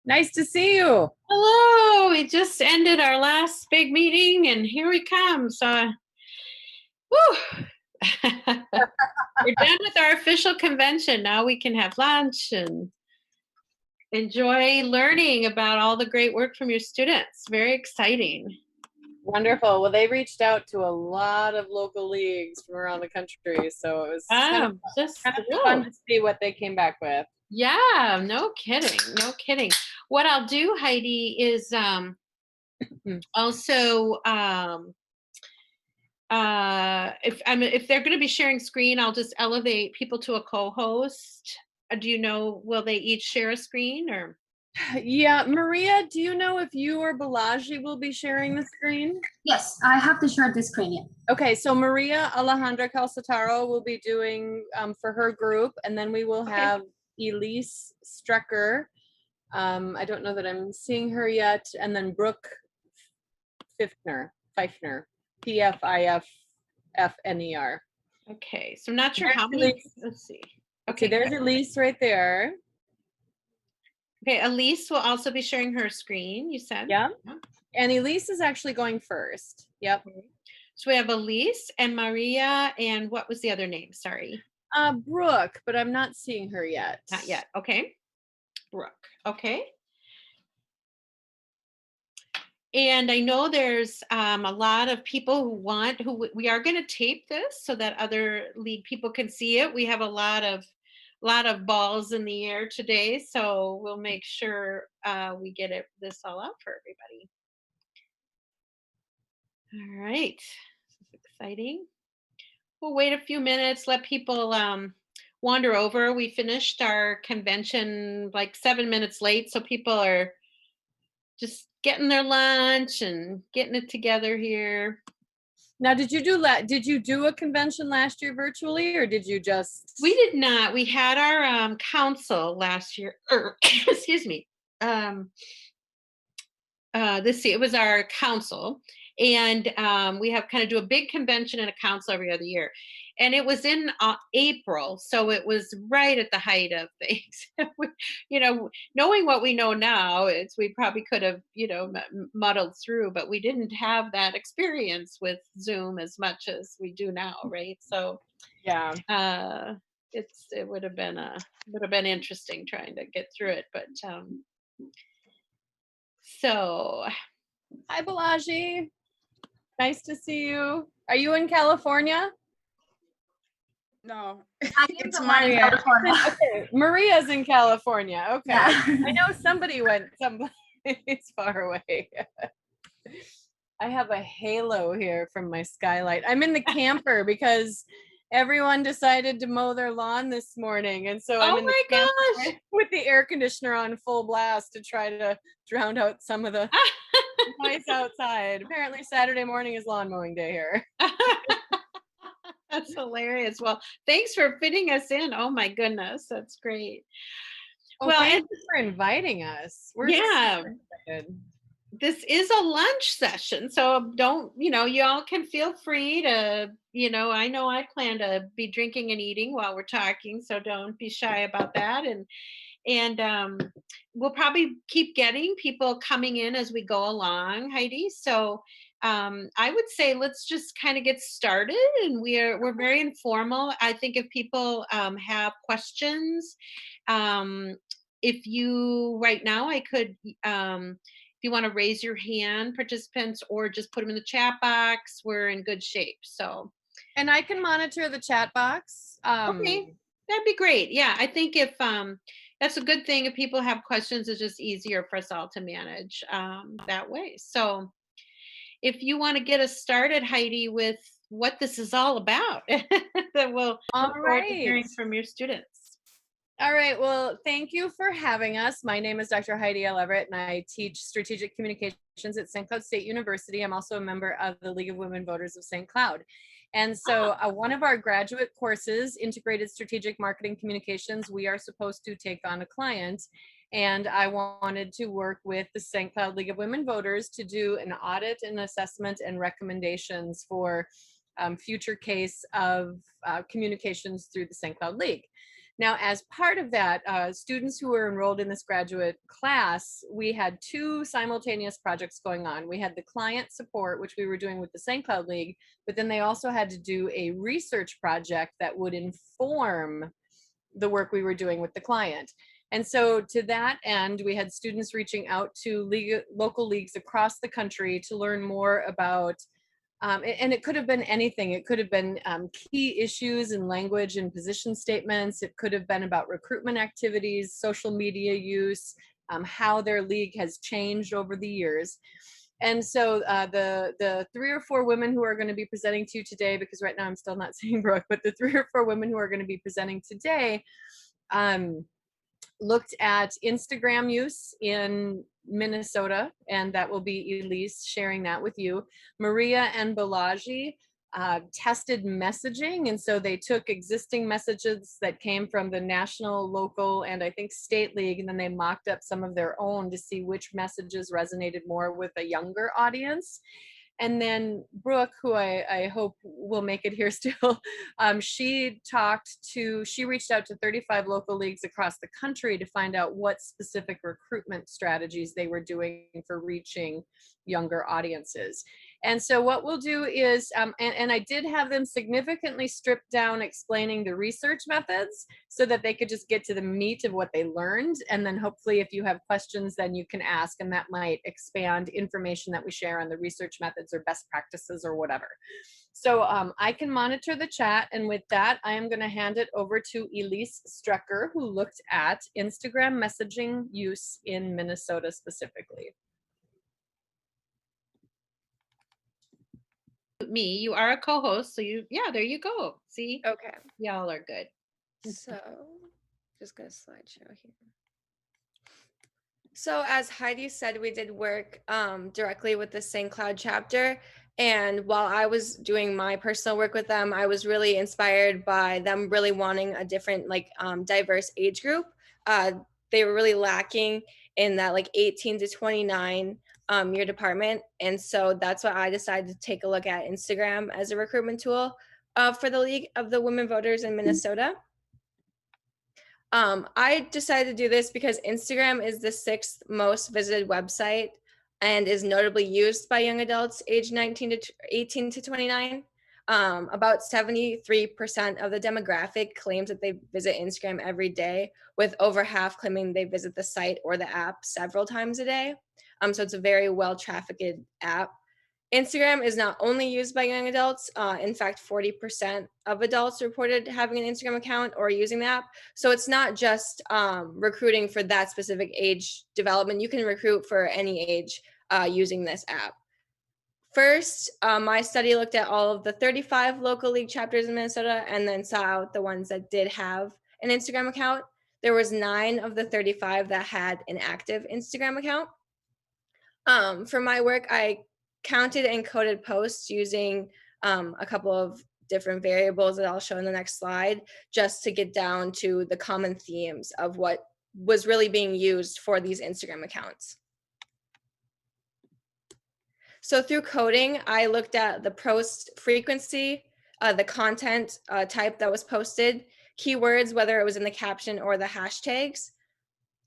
Nice to see you. Hello, we just ended our last big meeting and here we come. So, whew. We're done with our official convention. Now we can have lunch and enjoy learning about all the great work from your students. Very exciting. Wonderful. Well, they reached out to a lot of local leagues from around the country, so it was kind of Just fun to see what they came back with. Yeah, no kidding. No kidding. What I'll do, Heidi, is also if they're going to be sharing screen, I'll just elevate people to a co-host. Do you know, will they each share a screen or? Yeah, Maria, do you know if you or Balaji will be sharing the screen? Yes, I have to share the screen. Yeah. Okay, so Maria Alejandra Calcetaro will be doing for her group, and then we will have Elise Strecker. I don't know that I'm seeing her yet, and then Brooke Pfiffner, Pfiffner. Okay, so I'm not sure how many. Let's see. Okay, there's Elise right there. Okay, Elise will also be sharing her screen, you said? Yeah. And Elise is actually going first. Yep. So we have Elise and Maria, and what was the other name? Sorry. Brooke, but I'm not seeing her yet. Not yet. Okay. Brooke. Okay. And I know there's a lot of people who we are going to tape this so that other league people can see it. We have a lot of balls in the air today, so we'll make sure we get this all out for everybody. All right, this is exciting. We'll wait a few minutes, let people wander over. We finished our convention like 7 minutes late, so people are just getting their lunch and getting it together here. Now, did you do a convention last year virtually, or did you just? We did not. We had our council last year, or excuse me. This year it was our council, and we have kind of do a big convention and a council every other year. And it was in April, so it was right at the height of things. Knowing what we know now, we probably could have, muddled through, but we didn't have that experience with Zoom as much as we do now, right? So, yeah, it would have been interesting trying to get through it, but so. Hi, Balaji. Nice to see you. Are you in California? No, it's Maria. Okay, Maria's in California. Okay, yeah. I know somebody went someplace far away. I have a halo here from my skylight. I'm in the camper because everyone decided to mow their lawn this morning, and so I'm in the camper with the air conditioner on full blast to try to drown out some of the noise outside. Apparently, Saturday morning is lawn mowing day here. That's hilarious. Well, thanks for fitting us in. Oh my goodness, that's great. Well, thank you for inviting us. We're super excited. This is a lunch session, so y'all can feel free to, I know I plan to be drinking and eating while we're talking, so don't be shy about that. And we'll probably keep getting people coming in as we go along, Heidi. So I would say let's just kind of get started, and we're very informal. I think if people have questions, if you right now, I could. If you want to raise your hand, participants, or just put them in the chat box, we're in good shape. So, and I can monitor the chat box. Okay, that'd be great. Yeah, I think if that's a good thing. If people have questions, it's just easier for us all to manage that way. So, if you want to get us started, Heidi, with what this is all about, then we'll look forward to hearing from your students. All right. Well, thank you for having us. My name is Dr. Heidi L. Everett, and I teach strategic communications at St. Cloud State University. I'm also a member of the League of Women Voters of St. Cloud. And so one of our graduate courses, Integrated Strategic Marketing Communications, we are supposed to take on a client. And I wanted to work with the St. Cloud League of Women Voters to do an audit and assessment and recommendations for future case of communications through the St. Cloud League. Now, as part of that, students who were enrolled in this graduate class, we had 2 simultaneous projects going on. We had the client support, which we were doing with the St. Cloud League, but then they also had to do a research project that would inform the work we were doing with the client. And so to that end, we had students reaching out to local leagues across the country to learn more about and it could have been anything. It could have been key issues in language and position statements. It could have been about recruitment activities, social media use, how their league has changed over the years. And so the 3 or 4 women who are going to be presenting to you today, because right now I'm still not seeing Brooke, but the 3 or 4 women who are going to be presenting today looked at Instagram use in Minnesota, and that will be Elise sharing that with you. Maria and Balaji tested messaging, and so they took existing messages that came from the national, local, and I think state league, and then they mocked up some of their own to see which messages resonated more with a younger audience. And then Brooke, who I hope will make it here still, she reached out to 35 local leagues across the country to find out what specific recruitment strategies they were doing for reaching younger audiences. And so what we'll do is, and I did have them significantly stripped down explaining the research methods so that they could just get to the meat of what they learned. And then hopefully if you have questions, then you can ask, and that might expand information that we share on the research methods or best practices or whatever. So I can monitor the chat. And with that, I am going to hand it over to Elise Strecker, who looked at Instagram messaging use in Minnesota specifically. Me, you are a co-host, so there you go. See, Okay, y'all are good. so just gonna slideshow here. So as Heidi said, we did work directly with the St. Cloud chapter, and while I was doing my personal work with them, I was really inspired by them really wanting a different, diverse age group. They were really lacking in that 18 to 29 year department, and so that's why I decided to take a look at Instagram as a recruitment tool for the League of the Women Voters in Minnesota. I decided to do this because Instagram is the 6th most visited website and is notably used by young adults aged 18 to 29. About 73% of the demographic claims that they visit Instagram every day, with over half claiming they visit the site or the app several times a day. So it's a very well-trafficked app. Instagram is not only used by young adults. In fact, 40% of adults reported having an Instagram account or using the app. So it's not just recruiting for that specific age development. You can recruit for any age using this app. First, my study looked at all of the 35 local league chapters in Minnesota and then saw out the ones that did have an Instagram account. There was 9 of the 35 that had an active Instagram account. For my work, I counted and coded posts using a couple of different variables that I'll show in the next slide, just to get down to the common themes of what was really being used for these Instagram accounts. So through coding, I looked at the post frequency, the content type that was posted, keywords, whether it was in the caption or the hashtags,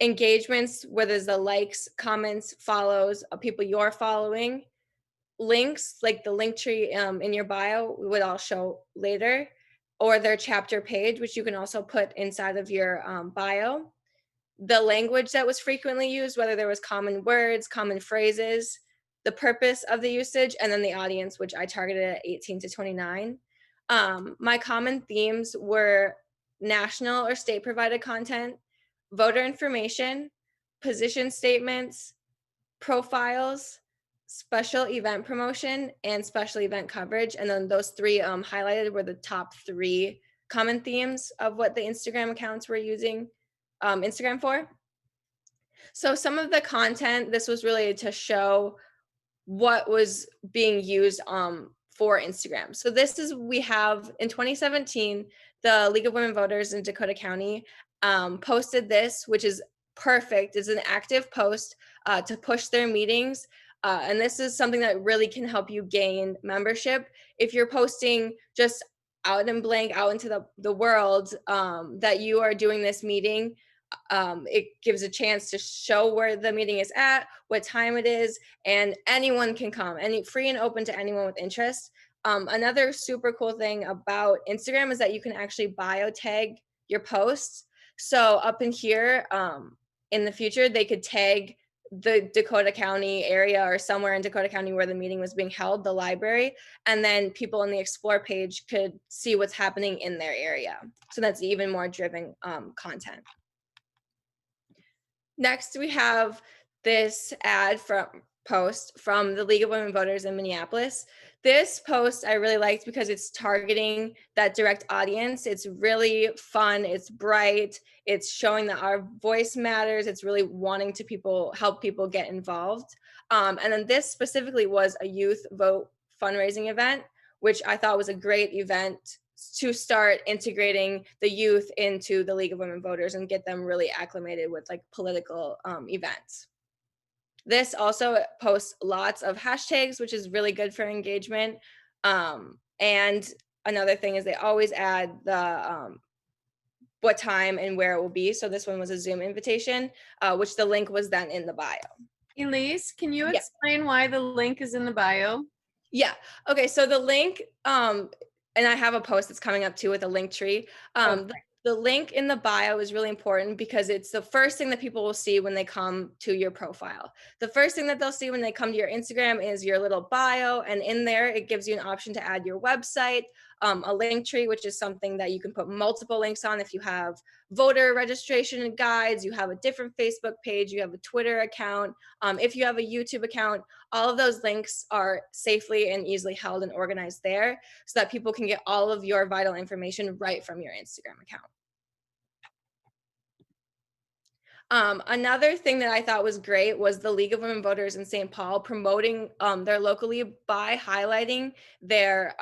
engagements, whether it's the likes, comments, follows of people you're following, links like the link tree in your bio, we would all show later, or their chapter page, which you can also put inside of your bio, the language that was frequently used, whether there was common words, common phrases, the purpose of the usage, and then the audience, which I targeted at 18 to 29. My common themes were national or state provided content, voter information, position statements, profiles, special event promotion, and special event coverage. And then those 3 highlighted were the top 3 common themes of what the Instagram accounts were using Instagram for. So some of the content, this was really to show what was being used for Instagram. So we have in 2017, the League of Women Voters in Dakota County posted this, which is perfect. It's an active post to push their meetings. And this is something that really can help you gain membership. If you're posting just out and blank out into the world that you are doing this meeting. It gives a chance to show where the meeting is at, what time it is, and anyone can come, and free and open to anyone with interest. Another super cool thing about Instagram is that you can actually bio tag your posts. So up in here, in the future, they could tag the Dakota County area or somewhere in Dakota County where the meeting was being held, the library, and then people in the explore page could see what's happening in their area. So that's even more driven content. Next, we have this ad post from the League of Women Voters in Minneapolis. This post I really liked because it's targeting that direct audience. It's really fun, it's bright, it's showing that our voice matters, it's really wanting to help people get involved. And then this specifically was a youth vote fundraising event, which I thought was a great event to start integrating the youth into the League of Women Voters and get them really acclimated with like political events. This also posts lots of hashtags, which is really good for engagement. And another thing is they always add the what time and where it will be. So this one was a Zoom invitation, which the link was then in the bio. Elise, can you explain why the link is in the bio? Yeah. Okay. So the link, and I have a post that's coming up too with a link tree. The link in the bio is really important because it's the first thing that people will see when they come to your profile. The first thing that they'll see when they come to your Instagram is your little bio, and in there it gives you an option to add your website, a link tree, which is something that you can put multiple links on if you have voter registration guides, you have a different Facebook page, you have a Twitter account, if you have a YouTube account. All of those links are safely and easily held and organized there so that people can get all of your vital information right from your Instagram account. Another thing that I thought was great was the League of Women Voters in St. Paul promoting their locally by highlighting their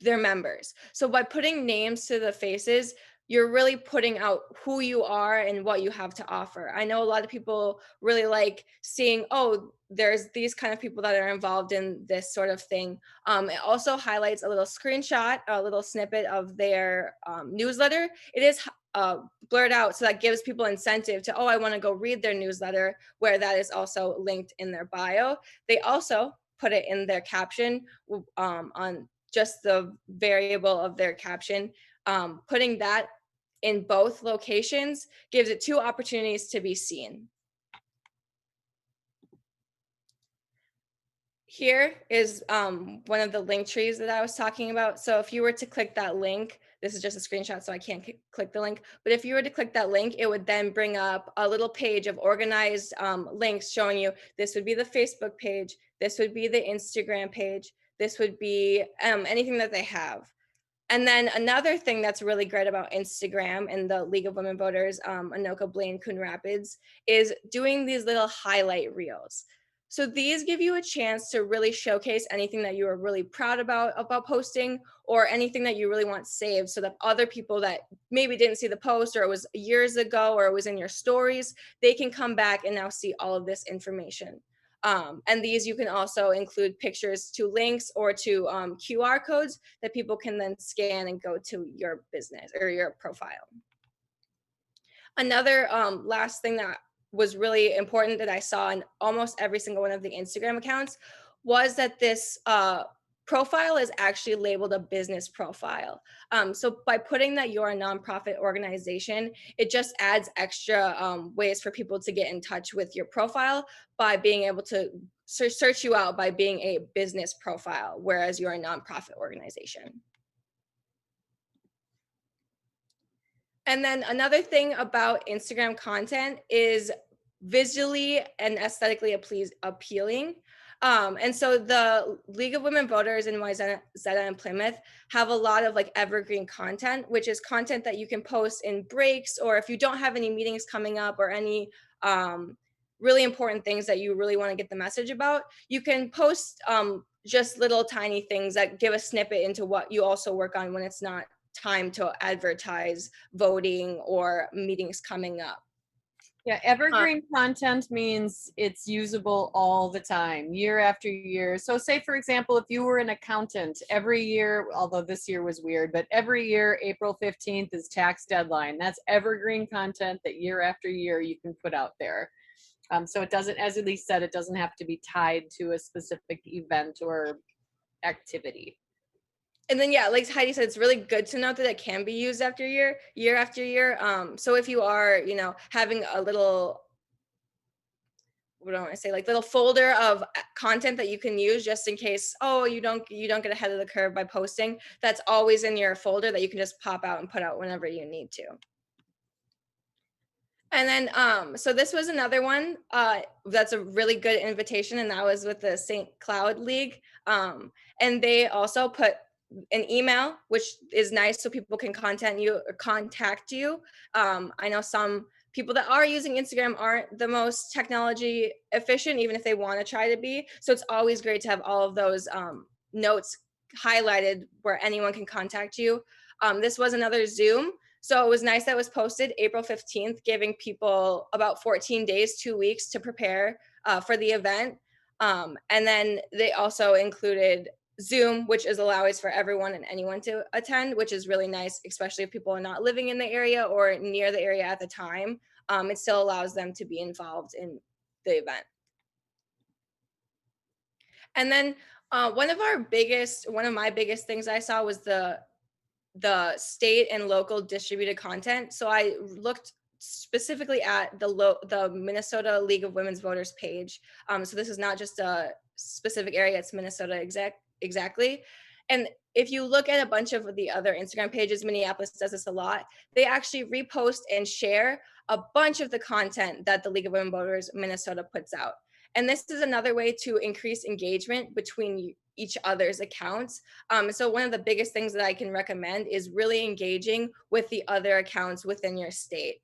members. So by putting names to the faces, you're really putting out who you are and what you have to offer. I know a lot of people really like seeing, oh, there's these kind of people that are involved in this sort of thing. It also highlights a little screenshot, a little snippet of their newsletter. It is blurred out, so that gives people incentive to, oh, I want to go read their newsletter, where that is also linked in their bio. They also put it in their caption on just the variable of their caption. Putting that in both locations gives it two opportunities to be seen. Here is one of the link trees that I was talking about. So if you were to click that link, this is just a screenshot, so I can't click the link. But if you were to click that link, it would then bring up a little page of organized links showing you this would be the Facebook page, this would be the Instagram page, this would be anything that they have. And then another thing that's really great about Instagram and the League of Women Voters, Anoka, Blaine, Coon Rapids, is doing these little highlight reels. So these give you a chance to really showcase anything that you are really proud about posting, or anything that you really want saved, so that other people that maybe didn't see the post, or it was years ago, or it was in your stories, they can come back and now see all of this information. And these you can also include pictures to links or to QR codes that people can then scan and go to your business or your profile. Another last thing that was really important that I saw in almost every single one of the Instagram accounts was that this profile is actually labeled a business profile. So by putting that you're a nonprofit organization, it just adds extra ways for people to get in touch with your profile by being able to search you out by being a business profile, whereas you're a nonprofit organization. And then another thing about Instagram content is visually and aesthetically appealing. And so the League of Women Voters in Wayzata and Plymouth have a lot of like evergreen content, which is content that you can post in breaks, or if you don't have any meetings coming up or any really important things that you really want to get the message about, you can post just little tiny things that give a snippet into what you also work on when it's not time to advertise voting or meetings coming up. Yeah, evergreen content means it's usable all the time, year after year. So say, for example, if you were an accountant, every year, although this year was weird, but every year, April 15th is tax deadline. That's evergreen content that year after year you can put out there. So it doesn't, as Elise said, it doesn't have to be tied to a specific event or activity. And then, yeah, like Heidi said, it's really good to note that it can be used after year after year. So if you are, having a little, what do I want to say, like little folder of content that you can use just in case, oh, you don't get ahead of the curve by posting, that's always in your folder that you can just pop out and put out whenever you need to. And then, so this was another one that's a really good invitation, and that was with the St. Cloud League. And they also put an email, which is nice so people can contact you. I know some people that are using Instagram aren't the most technology efficient, even if they want to try to be. So it's always great to have all of those notes highlighted where anyone can contact you. This was another Zoom. So it was nice that it was posted April 15th, giving people about 14 days, 2 weeks to prepare for the event. And then they also included Zoom, which allows for everyone and anyone to attend, which is really nice, especially if people are not living in the area or near the area at the time. It still allows them to be involved in the event. And then one of my biggest things I saw was the state and local distributed content. So I looked specifically at the Minnesota League of Women's Voters page. So this is not just a specific area, it's Minnesota exactly. And if you look at a bunch of the other Instagram pages, Minneapolis does this a lot, they actually repost and share a bunch of the content that the League of Women Voters Minnesota puts out. And this is another way to increase engagement between each other's accounts. So one of the biggest things that I can recommend is really engaging with the other accounts within your state,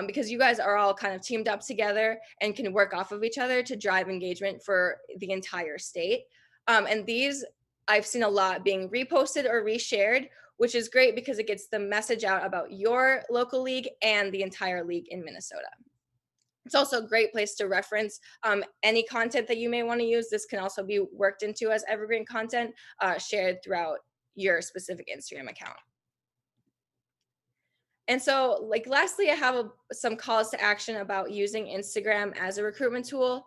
because you guys are all kind of teamed up together and can work off of each other to drive engagement for the entire state. And these I've seen a lot being reposted or reshared, which is great because it gets the message out about your local league and the entire league in Minnesota. It's also a great place to reference any content that you may want to use. This can also be worked into as evergreen content shared throughout your specific Instagram account. And so, like, lastly, I have some calls to action about using Instagram as a recruitment tool.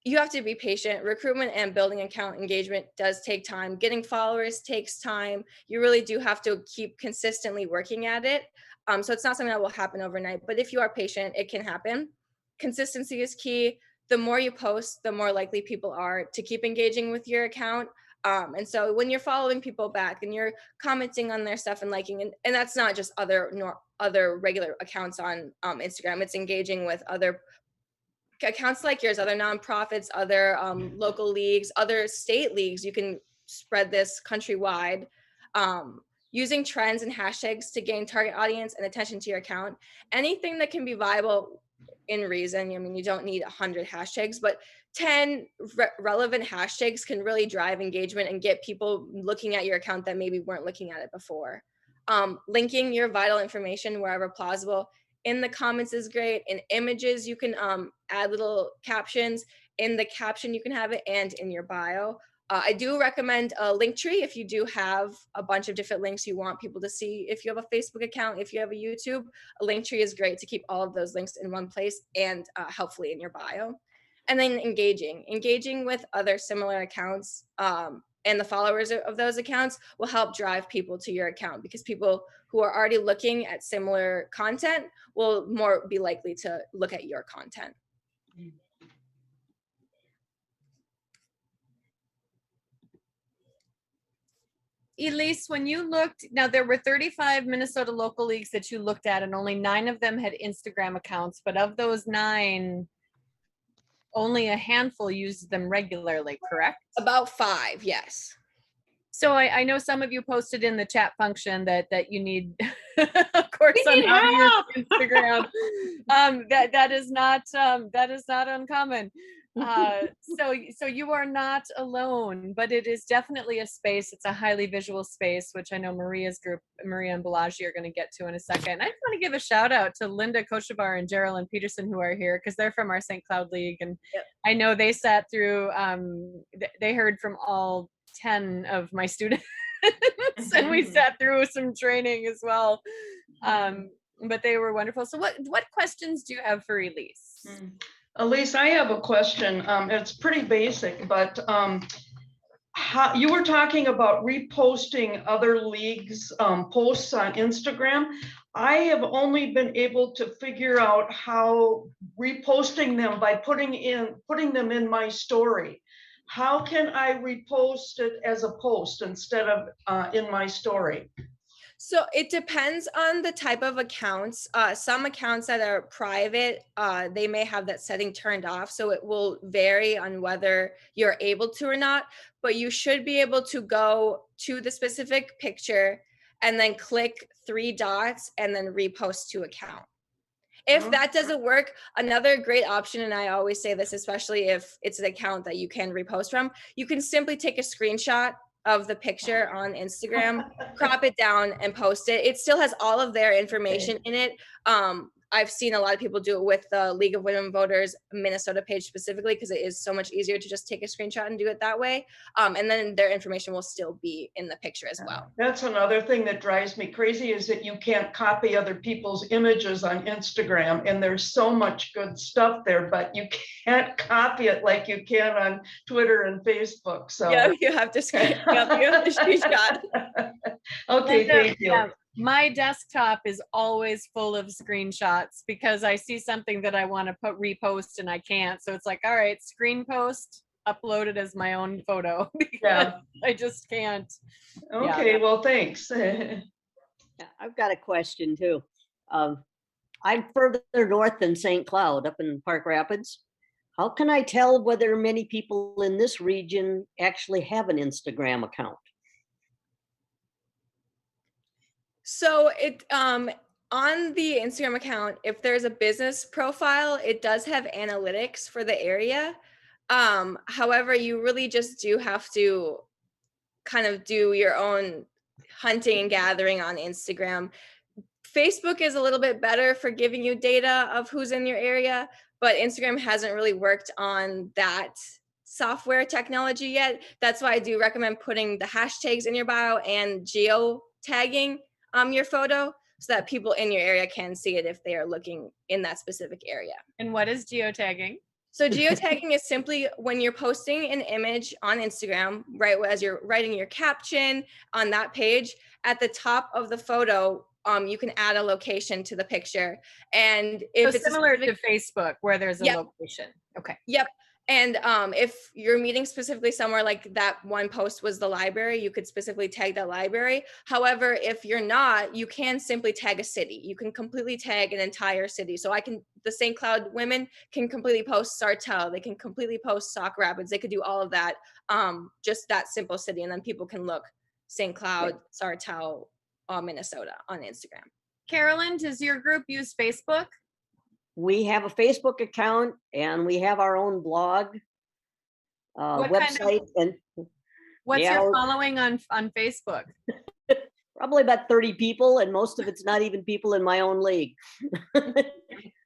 You have to be patient. Recruitment and building account engagement does take time. Getting followers takes time. You really do have to keep consistently working at it. So it's not something that will happen overnight, but if you are patient, it can happen. Consistency is key. The more you post, the more likely people are to keep engaging with your account. And so when you're following people back and you're commenting on their stuff and liking, and that's not just other regular accounts on Instagram, it's engaging with other accounts like yours, other nonprofits, other local leagues, other state leagues. You can spread this countrywide. Using trends and hashtags to gain target audience and attention to your account. Anything that can be viable in reason. I mean, you don't need 100 hashtags, but 10 relevant hashtags can really drive engagement and get people looking at your account that maybe weren't looking at it before. Linking your vital information wherever plausible. In the comments is great. In images, you can add little captions. In the caption, you can have it, and in your bio. I do recommend a link tree if you do have a bunch of different links you want people to see. If you have a Facebook account, if you have a YouTube, a link tree is great to keep all of those links in one place and helpfully in your bio. And then engaging with other similar accounts and the followers of those accounts will help drive people to your account, because people who are already looking at similar content will more be likely to look at your content. Elise, when you looked, now there were 35 Minnesota local leagues that you looked at, and only 9 of them had Instagram accounts, but of those 9, only a handful used them regularly, correct? About 5, yes. So I know some of you posted in the chat function that you need, of course, on how to use Instagram. That is not uncommon. So you are not alone, but it is definitely a space. It's a highly visual space, which I know Maria's group, Maria and Balaji, are going to get to in a second. I just want to give a shout out to Linda Koshavar and Geraldine Peterson, who are here because they're from our St. Cloud League, and I know they sat through. They heard from all 10 of my students, and we sat through some training as well. But they were wonderful. So what questions do you have for Elise? Elise, I have a question. It's pretty basic, but how you were talking about reposting other leagues' posts on Instagram. I have only been able to figure out how reposting them by putting them in my story. How can I repost it as a post instead of in my story? So it depends on the type of accounts. Some accounts that are private, they may have that setting turned off. So it will vary on whether you're able to or not, but you should be able to go to the specific picture and then click 3 dots and then repost to account. If that doesn't work, another great option, and I always say this, especially if it's an account that you can repost from, you can simply take a screenshot of the picture on Instagram, crop it down and post it. It still has all of their information in it. I've seen a lot of people do it with the League of Women Voters Minnesota page specifically because it is so much easier to just take a screenshot and do it that way. And then their information will still be in the picture as well. That's another thing that drives me crazy is that you can't copy other people's images on Instagram, and there's so much good stuff there, but you can't copy it like you can on Twitter and Facebook. So yeah, you have to screenshot. Okay, thank you. Yeah. My desktop is always full of screenshots because I see something that I want to repost and I can't. So it's like, all right, screen post, upload it as my own photo because I just can't. Okay, well, thanks. I've got a question too. I'm further north than St. Cloud, up in Park Rapids. How can I tell whether many people in this region actually have an Instagram account? So it on the Instagram account, if there's a business profile, it does have analytics for the area. However, you really just do have to kind of do your own hunting and gathering on Instagram. Facebook is a little bit better for giving you data of who's in your area, but Instagram hasn't really worked on that software technology yet. That's why I do recommend putting the hashtags in your bio and geo-tagging your photo so that people in your area can see it if they are looking in that specific area. And what is geotagging? So geotagging is simply when you're posting an image on Instagram, right, as you're writing your caption on that page, at the top of the photo, you can add a location to the picture. And if so it's similar to Facebook where there's a location. Okay. Yep. And if you're meeting specifically somewhere, like that one post was the library, you could specifically tag that library. However, if you're not, you can simply tag a city. You can completely tag an entire city. So the St. Cloud women can completely post Sartell. They can completely post Sauk Rapids. They could do all of that, just that simple city. And then people can look St. Cloud, Sartell, Minnesota on Instagram. Carolyn, does your group use Facebook? We have a Facebook account and we have our own blog, website. What's your following on Facebook? Probably about 30 people, and most of it's not even people in my own league.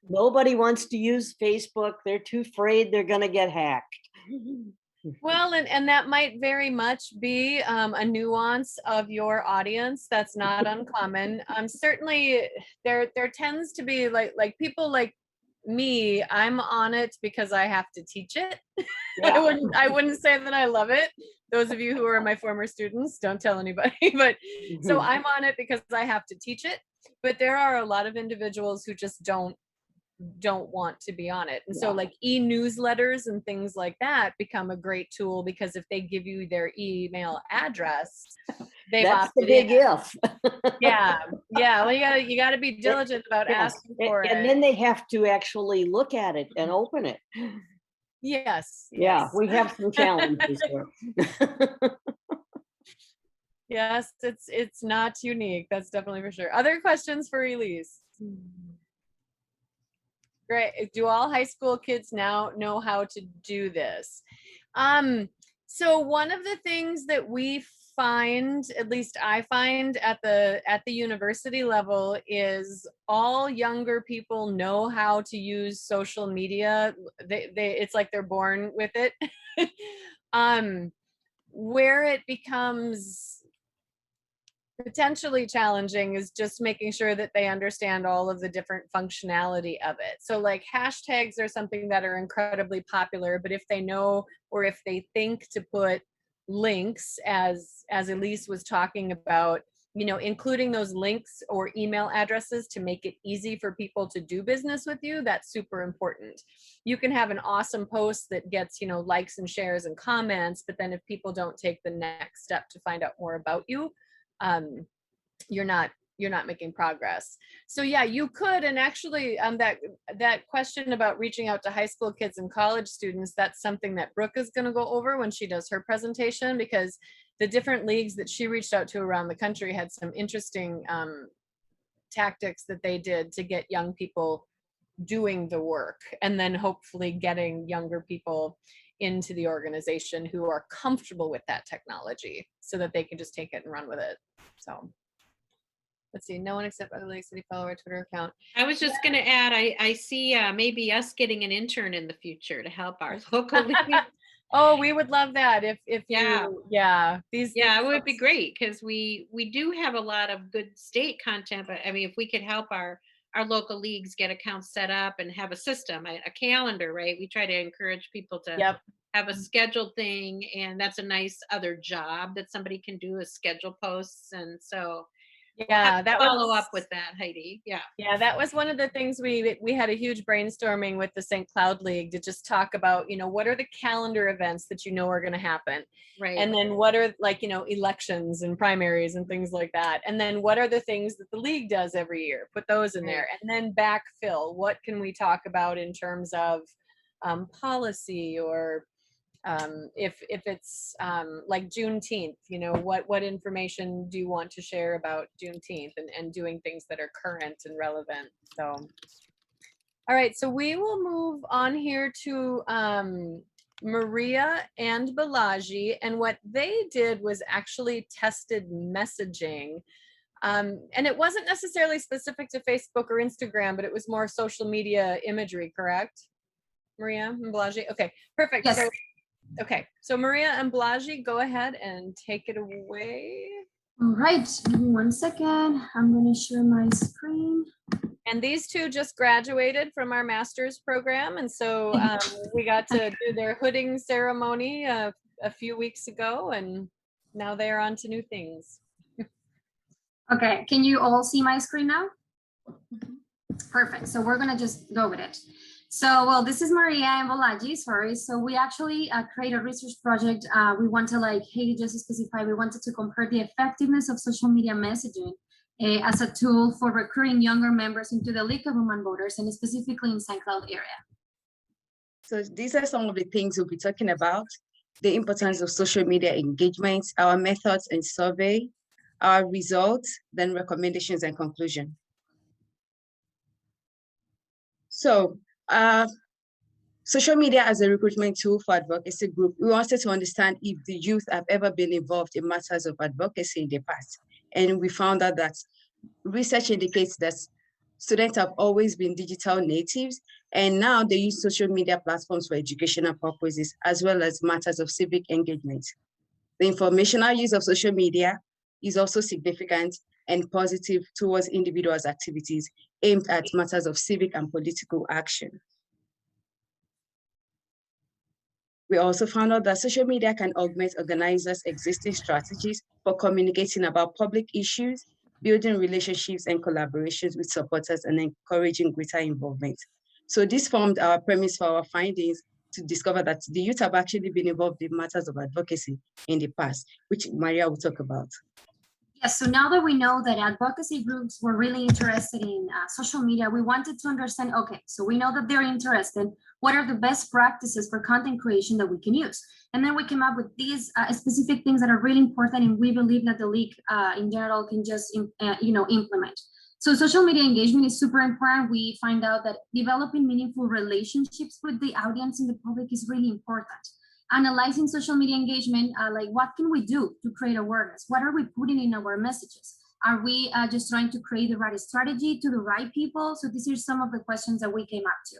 Nobody wants to use Facebook. They're too afraid they're going to get hacked. Well, and that might very much be a nuance of your audience. That's not uncommon. Certainly, there tends to be like people like me. I'm on it because I have to teach it. Yeah. I wouldn't say that I love it. Those of you who are my former students, don't tell anybody. But so I'm on it because I have to teach it. But there are a lot of individuals who just don't want to be on it. And so like e-newsletters and things like that become a great tool because if they give you their email address, that's the big if. Yeah. Well, you gotta be diligent about asking for it. And then they have to actually look at it and open it. Yes. Yeah, we have some challenges there. Yes, it's not unique. That's definitely for sure. Other questions for Elise? Great. Do all high school kids now know how to do this? So one of the things that we find, at least I find at the university level, is all younger people know how to use social media. It's like they're born with it. Where it becomes potentially challenging is just making sure that they understand all of the different functionality of it. So like hashtags are something that are incredibly popular, but if they know, or if they think to put links, as Elise was talking about, you know, including those links or email addresses to make it easy for people to do business with you, that's super important. You can have an awesome post that gets, you know, likes and shares and comments, but then if people don't take the next step to find out more about you, you're not making progress. So yeah, you could, and actually that question about reaching out to high school kids and college students, that's something that Brooke is going to go over when she does her presentation, because the different leagues that she reached out to around the country had some interesting tactics that they did to get young people doing the work, and then hopefully getting younger people into the organization who are comfortable with that technology so that they can just take it and run with it. So let's see, no one except other Lake City follow our Twitter account. I was just going to add, I see maybe us getting an intern in the future to help our local league. Oh, we would love that if Yeah. you, yeah, these it would be great, because we do have a lot of good state content, but I mean, if we could help our local leagues get accounts set up and have a system, a calendar, right? We try to encourage people to have a scheduled thing, and that's a nice other job that somebody can do, is schedule posts. And so yeah, that follow up with that, Heidi. Yeah, that was one of the things we had a huge brainstorming with the St. Cloud League to just talk about, you know, what are the calendar events that you know are going to happen, right? And then what are, like, you know, elections and primaries and things like that, and then what are the things that the league does every year, put those in there, and then backfill, what can we talk about in terms of policy, or if it's like Juneteenth, you know, what information do you want to share about Juneteenth, and doing things that are current and relevant. So, all right, so we will move on here to Maria and Balaji, and what they did was actually tested messaging. And it wasn't necessarily specific to Facebook or Instagram, but it was more social media imagery, correct? Maria and Balaji? Okay, perfect. Yes. Okay, so Maria and Balaji, go ahead and take it away. All right, give me 1 second. I'm going to share my screen. And these two just graduated from our master's program, and so we got to do their hooding ceremony a few weeks ago, and now they are on to new things. Okay, can you all see my screen now? Perfect, so we're going to just go with it. So, well, this is Maria and Balaji, sorry. So we actually create a research project. We want to, like Heidi just specified, we wanted to compare the effectiveness of social media messaging as a tool for recruiting younger members into the League of Women Voters, and specifically in St. Cloud area. So these are some of the things we'll be talking about: the importance of social media engagement, our methods and survey, our results, then recommendations and conclusion. So, social media as a recruitment tool for advocacy group, we wanted to understand if the youth have ever been involved in matters of advocacy in the past. And we found out that research indicates that students have always been digital natives, and now they use social media platforms for educational purposes, as well as matters of civic engagement. The informational use of social media is also significant and positive towards individuals' activities aimed at matters of civic and political action. We also found out that social media can augment organizers' existing strategies for communicating about public issues, building relationships and collaborations with supporters, and encouraging greater involvement. So this formed our premise for our findings, to discover that the youth have actually been involved in matters of advocacy in the past, which Maria will talk about. Yes, so now that we know that advocacy groups were really interested in social media, we wanted to understand, okay, so we know that they're interested, what are the best practices for content creation that we can use? And then we came up with these specific things that are really important, and we believe that the league in general can just implement. So social media engagement is super important. We find out that developing meaningful relationships with the audience and the public is really important. Analyzing social media engagement, like what can we do to create awareness? What are we putting in our messages? Are we just trying to create the right strategy to the right people? So these are some of the questions that we came up to.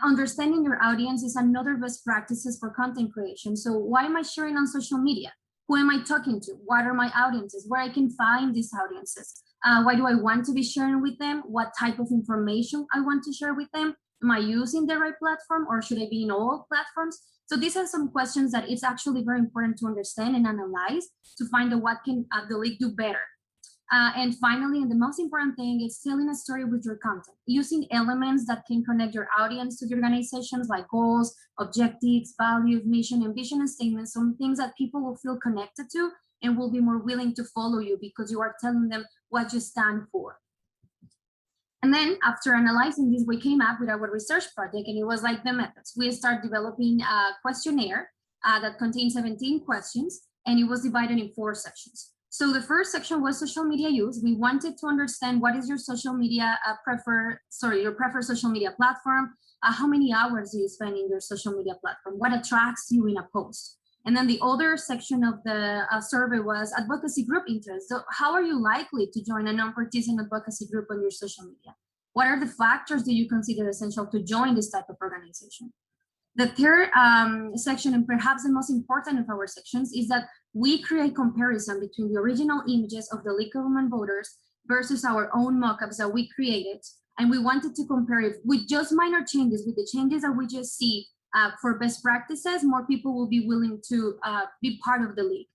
Understanding your audience is another best practices for content creation. So why am I sharing on social media? Who am I talking to? What are my audiences? Where I can find these audiences? Why do I want to be sharing with them? What type of information I want to share with them? Am I using the right platform or should I be in all platforms? So these are some questions that it's actually very important to understand and analyze to find out what can the league do better. And finally, and the most important thing is telling a story with your content, using elements that can connect your audience to the organizations like goals, objectives, values, mission, and vision and statements, some things that people will feel connected to and will be more willing to follow you because you are telling them what you stand for. And then after analyzing this, we came up with our research project, and it was like the methods. We started developing a questionnaire that contained 17 questions, and it was divided in 4 sections. So the first section was social media use. We wanted to understand what is your social media preferred social media platform. How many hours do you spend in your social media platform? What attracts you in a post? And then the other section of the survey was advocacy group interest. So how are you likely to join a non-partisan advocacy group on your social media? What are the factors that you consider essential to join this type of organization? The third section, and perhaps the most important of our sections, is that we create comparison between the original images of the League of Women Voters versus our own mockups that we created. And we wanted to compare it with just minor changes, with the changes that we just see for best practices. More people will be willing to be part of the league.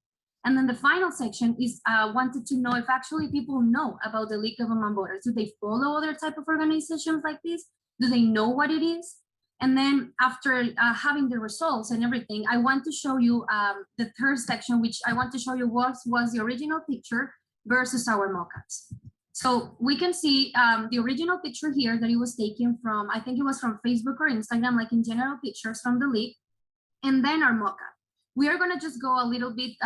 And then the final section is wanted to know if actually people know about the League of Women Voters. Do they follow other type of organizations like this? Do they know what it is? And then after having the results and everything, I want to show you the third section, which I want to show you was the original picture versus our mockups. So we can see the original picture here that it was taken from, I think it was from Facebook or Instagram, like in general pictures from the league, and then our mockup. We are gonna just go a little bit,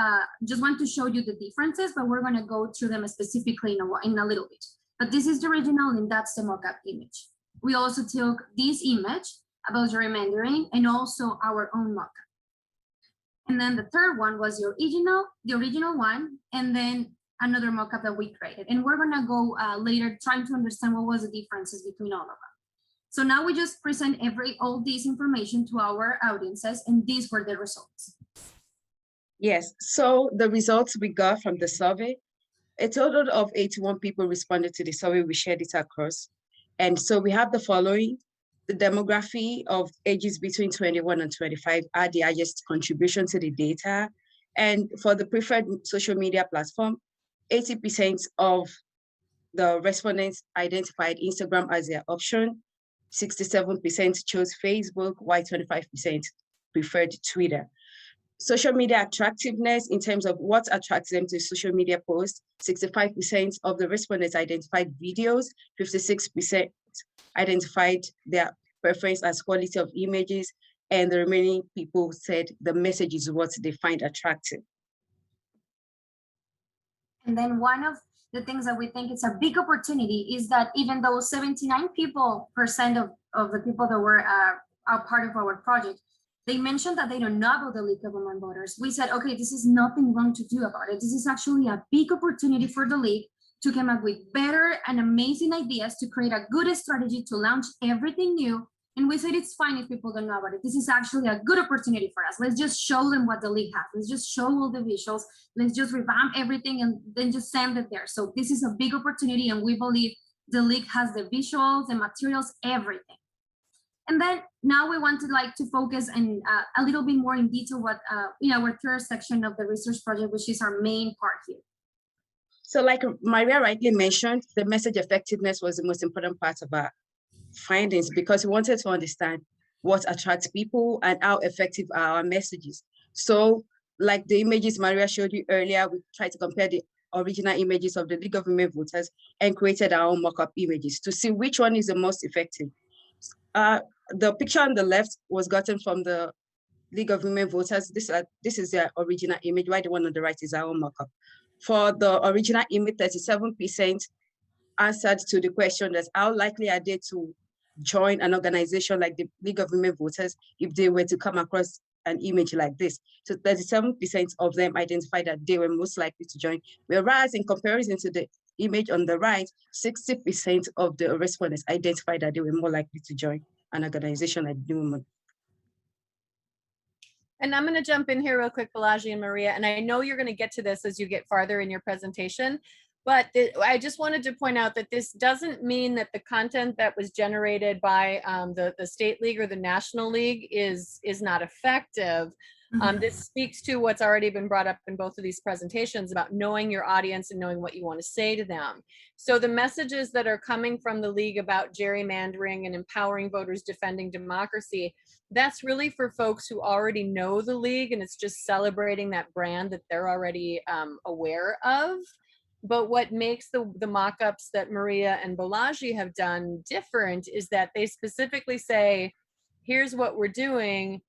just want to show you the differences, but we're gonna go through them specifically in a little bit. But this is the original and that's the mockup image. We also took this image about gerrymandering and also our own mockup. And then the third one was the original one, and then another mockup that we created. And we're gonna go later trying to understand what was the differences between all of them. So now we just present all this information to our audiences, and these were the results. Yes, so the results we got from the survey, a total of 81 people responded to the survey. We shared it across. And so we have the following. The demography of ages between 21 and 25 are the highest contribution to the data. And for the preferred social media platform, 80% of the respondents identified Instagram as their option, 67% chose Facebook, while 25% preferred Twitter. Social media attractiveness in terms of what attracts them to social media posts, 65% of the respondents identified videos, 56% identified their preference as quality of images, and the remaining people said the message is what they find attractive. And then one of the things that we think it's a big opportunity is that even though 79% of the people that were are part of our project, they mentioned that they don't know about the League of Women Voters. We said, okay, this is nothing wrong to do about it. This is actually a big opportunity for the league to come up with better and amazing ideas to create a good strategy to launch everything new. And we said, it's fine if people don't know about it. This is actually a good opportunity for us. Let's just show them what the league has. Let's just show all the visuals. Let's just revamp everything and then just send it there. So this is a big opportunity, and we believe the league has the visuals, the materials, everything. And then now we want to focus and a little bit more in detail what in our third section of the research project, which is our main part here. So like Maria rightly mentioned, the message effectiveness was the most important part of our findings, because we wanted to understand what attracts people and how effective are our messages. So like the images Maria showed you earlier, we tried to compare the original images of the League of Women Voters and created our own mock-up images to see which one is the most effective. The picture on the left was gotten from the League of Women Voters. This is their original image, while the one on the right is our own mock-up. For the original image, 37% answered to the question that's how likely are they to join an organization like the League of Women Voters if they were to come across an image like this. So 37% of them identified that they were most likely to join, whereas in comparison to the image on the right, 60% of the respondents identified that they were more likely to join an organization like the Women. And I'm going to jump in here real quick, Balaji and Maria, and I know you're going to get to this as you get farther in your presentation, but I just wanted to point out that this doesn't mean that the content that was generated by the State League or the National League is not effective. This speaks to what's already been brought up in both of these presentations about knowing your audience and knowing what you want to say to them. So the messages that are coming from the League about gerrymandering and empowering voters defending democracy, that's really for folks who already know the League, and it's just celebrating that brand that they're already aware of. But what makes the mock-ups that Maria and Balaji have done different is that they specifically say, here's what we're doing,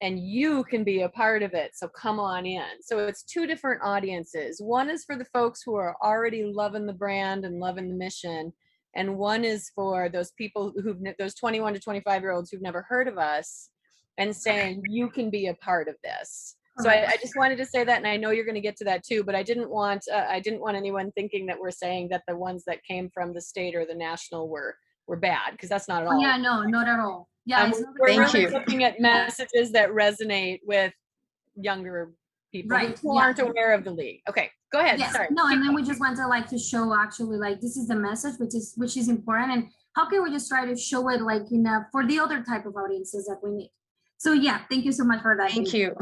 and you can be a part of it, so come on in. So it's two different audiences. One is for the folks who are already loving the brand and loving the mission, and one is for those people those 21 to 25-year-olds who've never heard of us and saying, you can be a part of this. So I just wanted to say that, and I know you're going to get to that too, but I didn't want anyone thinking that we're saying that the ones that came from the state or the national were bad, because that's not at all. Yeah, no, not at all. Yeah, we're really looking at messages that resonate with younger people who aren't aware of the League. Okay, go ahead. Yes. Sorry. No, and then we just want to show actually this is the message which is important, and how can we just try to show it for the other type of audiences that we need. So yeah, thank you so much for that. Thank you.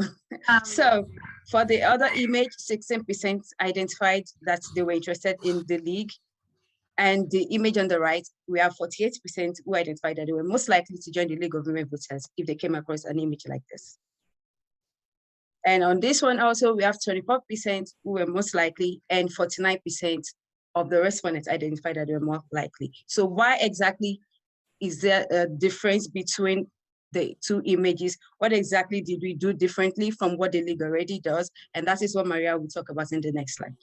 So for the other image, 16% identified that they were interested in the League. And the image on the right, we have 48% who identified that they were most likely to join the League of Women Voters if they came across an image like this. And on this one also, we have 24% who were most likely, and 49% of the respondents identified that they were more likely. So why exactly is there a difference between the two images? What exactly did we do differently from what the League already does? And that is what Maria will talk about in the next slide.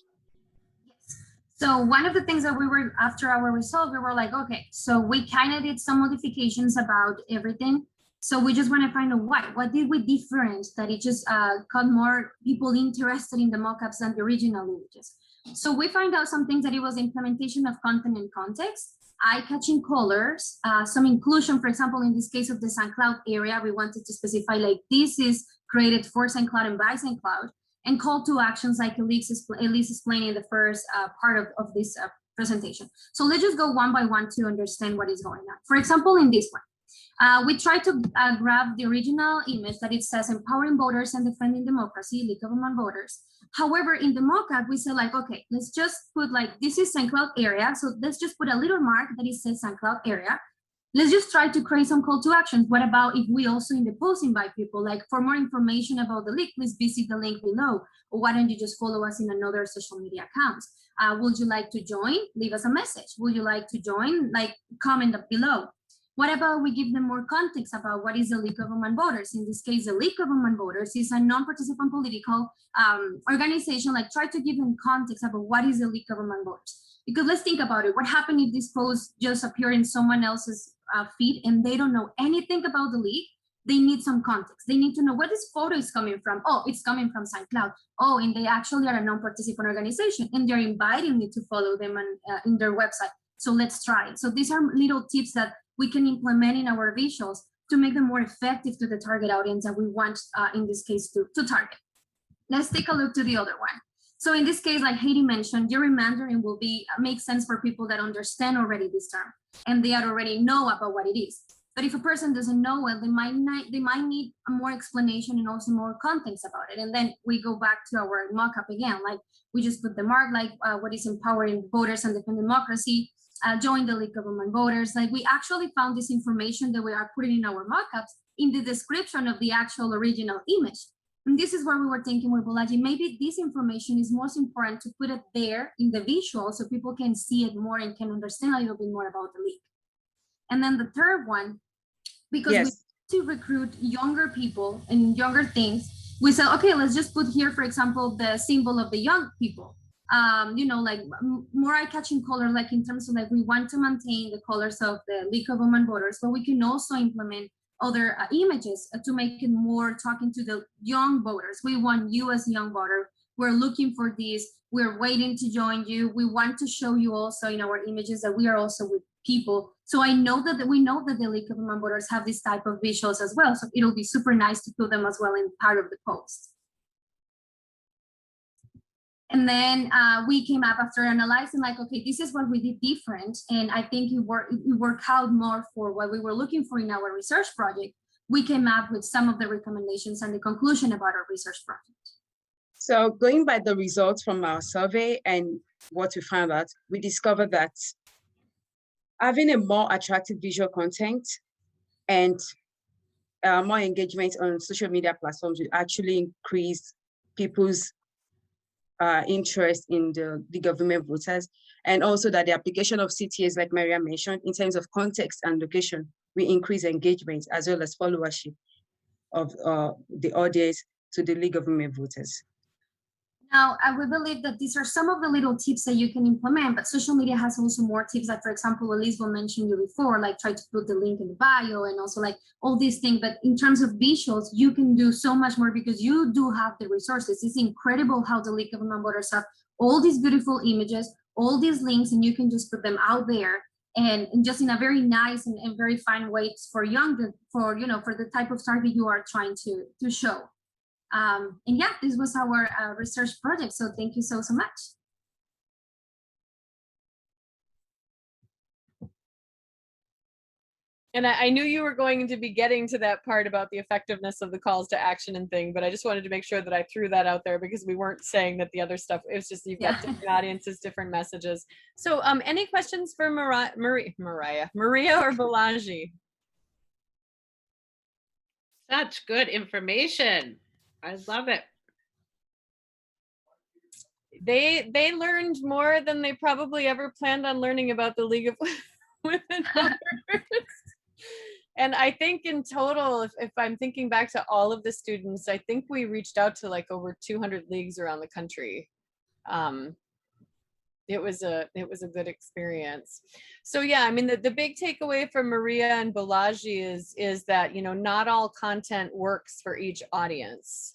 So one of the things that we were, after our result, we were like, okay, so we kind of did some modifications about everything. So we just want to find out why. What did we different that it just got more people interested in the mockups than the original images? So we find out some things that it was implementation of content and context, eye-catching colors, some inclusion, for example, in this case of the St. Cloud area, we wanted to specify this is created for St. Cloud and by St. Cloud, and call to actions like Elise explained in the first part of this presentation. So let's just go one by one to understand what is going on. For example, in this one, we try to grab the original image that it says empowering voters and defending democracy, League of Women Voters. However, in the mockup, we said okay, let's just put this is St. Cloud area. So let's just put a little mark that it says St. Cloud area. Let's just try to create some call to actions. What about if we also in the post invite people, for more information about the League, please visit the link below. Or why don't you just follow us in another social media accounts? Would you like to join? Leave us a message. Would you like to join? Comment below. What about we give them more context about what is the League of Women Voters? In this case, the League of Women Voters is a non-participant political organization. Try to give them context about what is the League of Women Voters. Because let's think about it. What happened if this post just appeared in someone else's feed and they don't know anything about the League? They need some context. They need to know where this photo is coming from. Oh, it's coming from St. Cloud. Oh, and they actually are a non-participant organization and they're inviting me to follow them in their website. So let's try it. So these are little tips that we can implement in our visuals to make them more effective to the target audience that we want, in this case, to target. Let's take a look to the other one. So in this case, like Heidi mentioned, gerrymandering will make sense for people that understand already this term and they already know about what it is. But if a person doesn't know it, they might need a more explanation and also more context about it. And then we go back to our mock-up again, we just put the mark, what is empowering voters and defend democracy, join the League of Women Voters. We actually found this information that we are putting in our mock-ups in the description of the actual original image. And this is where we were thinking with Balaji, maybe this information is most important to put it there in the visual so people can see it more and can understand a little bit more about the League. And then the third one, because we want to recruit younger people and younger things, we said, okay, let's just put here, for example, the symbol of the young people. you know, like more eye-catching color, like in terms of like we want to maintain the colors of the League of Women Voters, but we can also implement other images to make it more talking to the young voters. We want you as a young voter. We're looking for these. We're waiting to join you. We want to show you also in our images that we are also with people. So I know that we know that the League of Women Voters have this type of visuals as well. So it'll be super nice to put them as well in part of the post. And then we came up after analyzing like, okay, this is what we did different. And I think it worked out more for what we were looking for in our research project. We came up with some of the recommendations and the conclusion about our research project. So going by the results from our survey and what we found out, we discovered that having a more attractive visual content and more engagement on social media platforms will actually increase people's interest in the League of Women Voters, and also that the application of CTAs, like Maria mentioned, in terms of context and location, will increase engagement as well as followership of the audience to the League of Women Voters. Now, I would believe that these are some of the little tips that you can implement, but social media has also more tips, like, for example, Elise will mention you before, like try to put the link in the bio and also like all these things. But in terms of visuals, you can do so much more because you do have the resources. It's incredible how the League of Women Voters have all these beautiful images, all these links, and you can just put them out there and just in a very nice and very fine way for you know, for the type of target you are trying to show. And yeah, this was our research project. So thank you so much. And I knew you were going to be getting to that part about the effectiveness of the calls to action and thing, but I just wanted to make sure that I threw that out there because we weren't saying that the other stuff, it was just you've got different audiences, different messages. So any questions for Maria or Balaji? Such good information. I love it. They learned more than they probably ever planned on learning about the League of Women Voters. And I think in total, if I'm thinking back to all of the students, I think we reached out to like over 200 leagues around the country. It was a good experience. So yeah, I mean, the big takeaway from Maria and Balaji is that, you know, not all content works for each audience.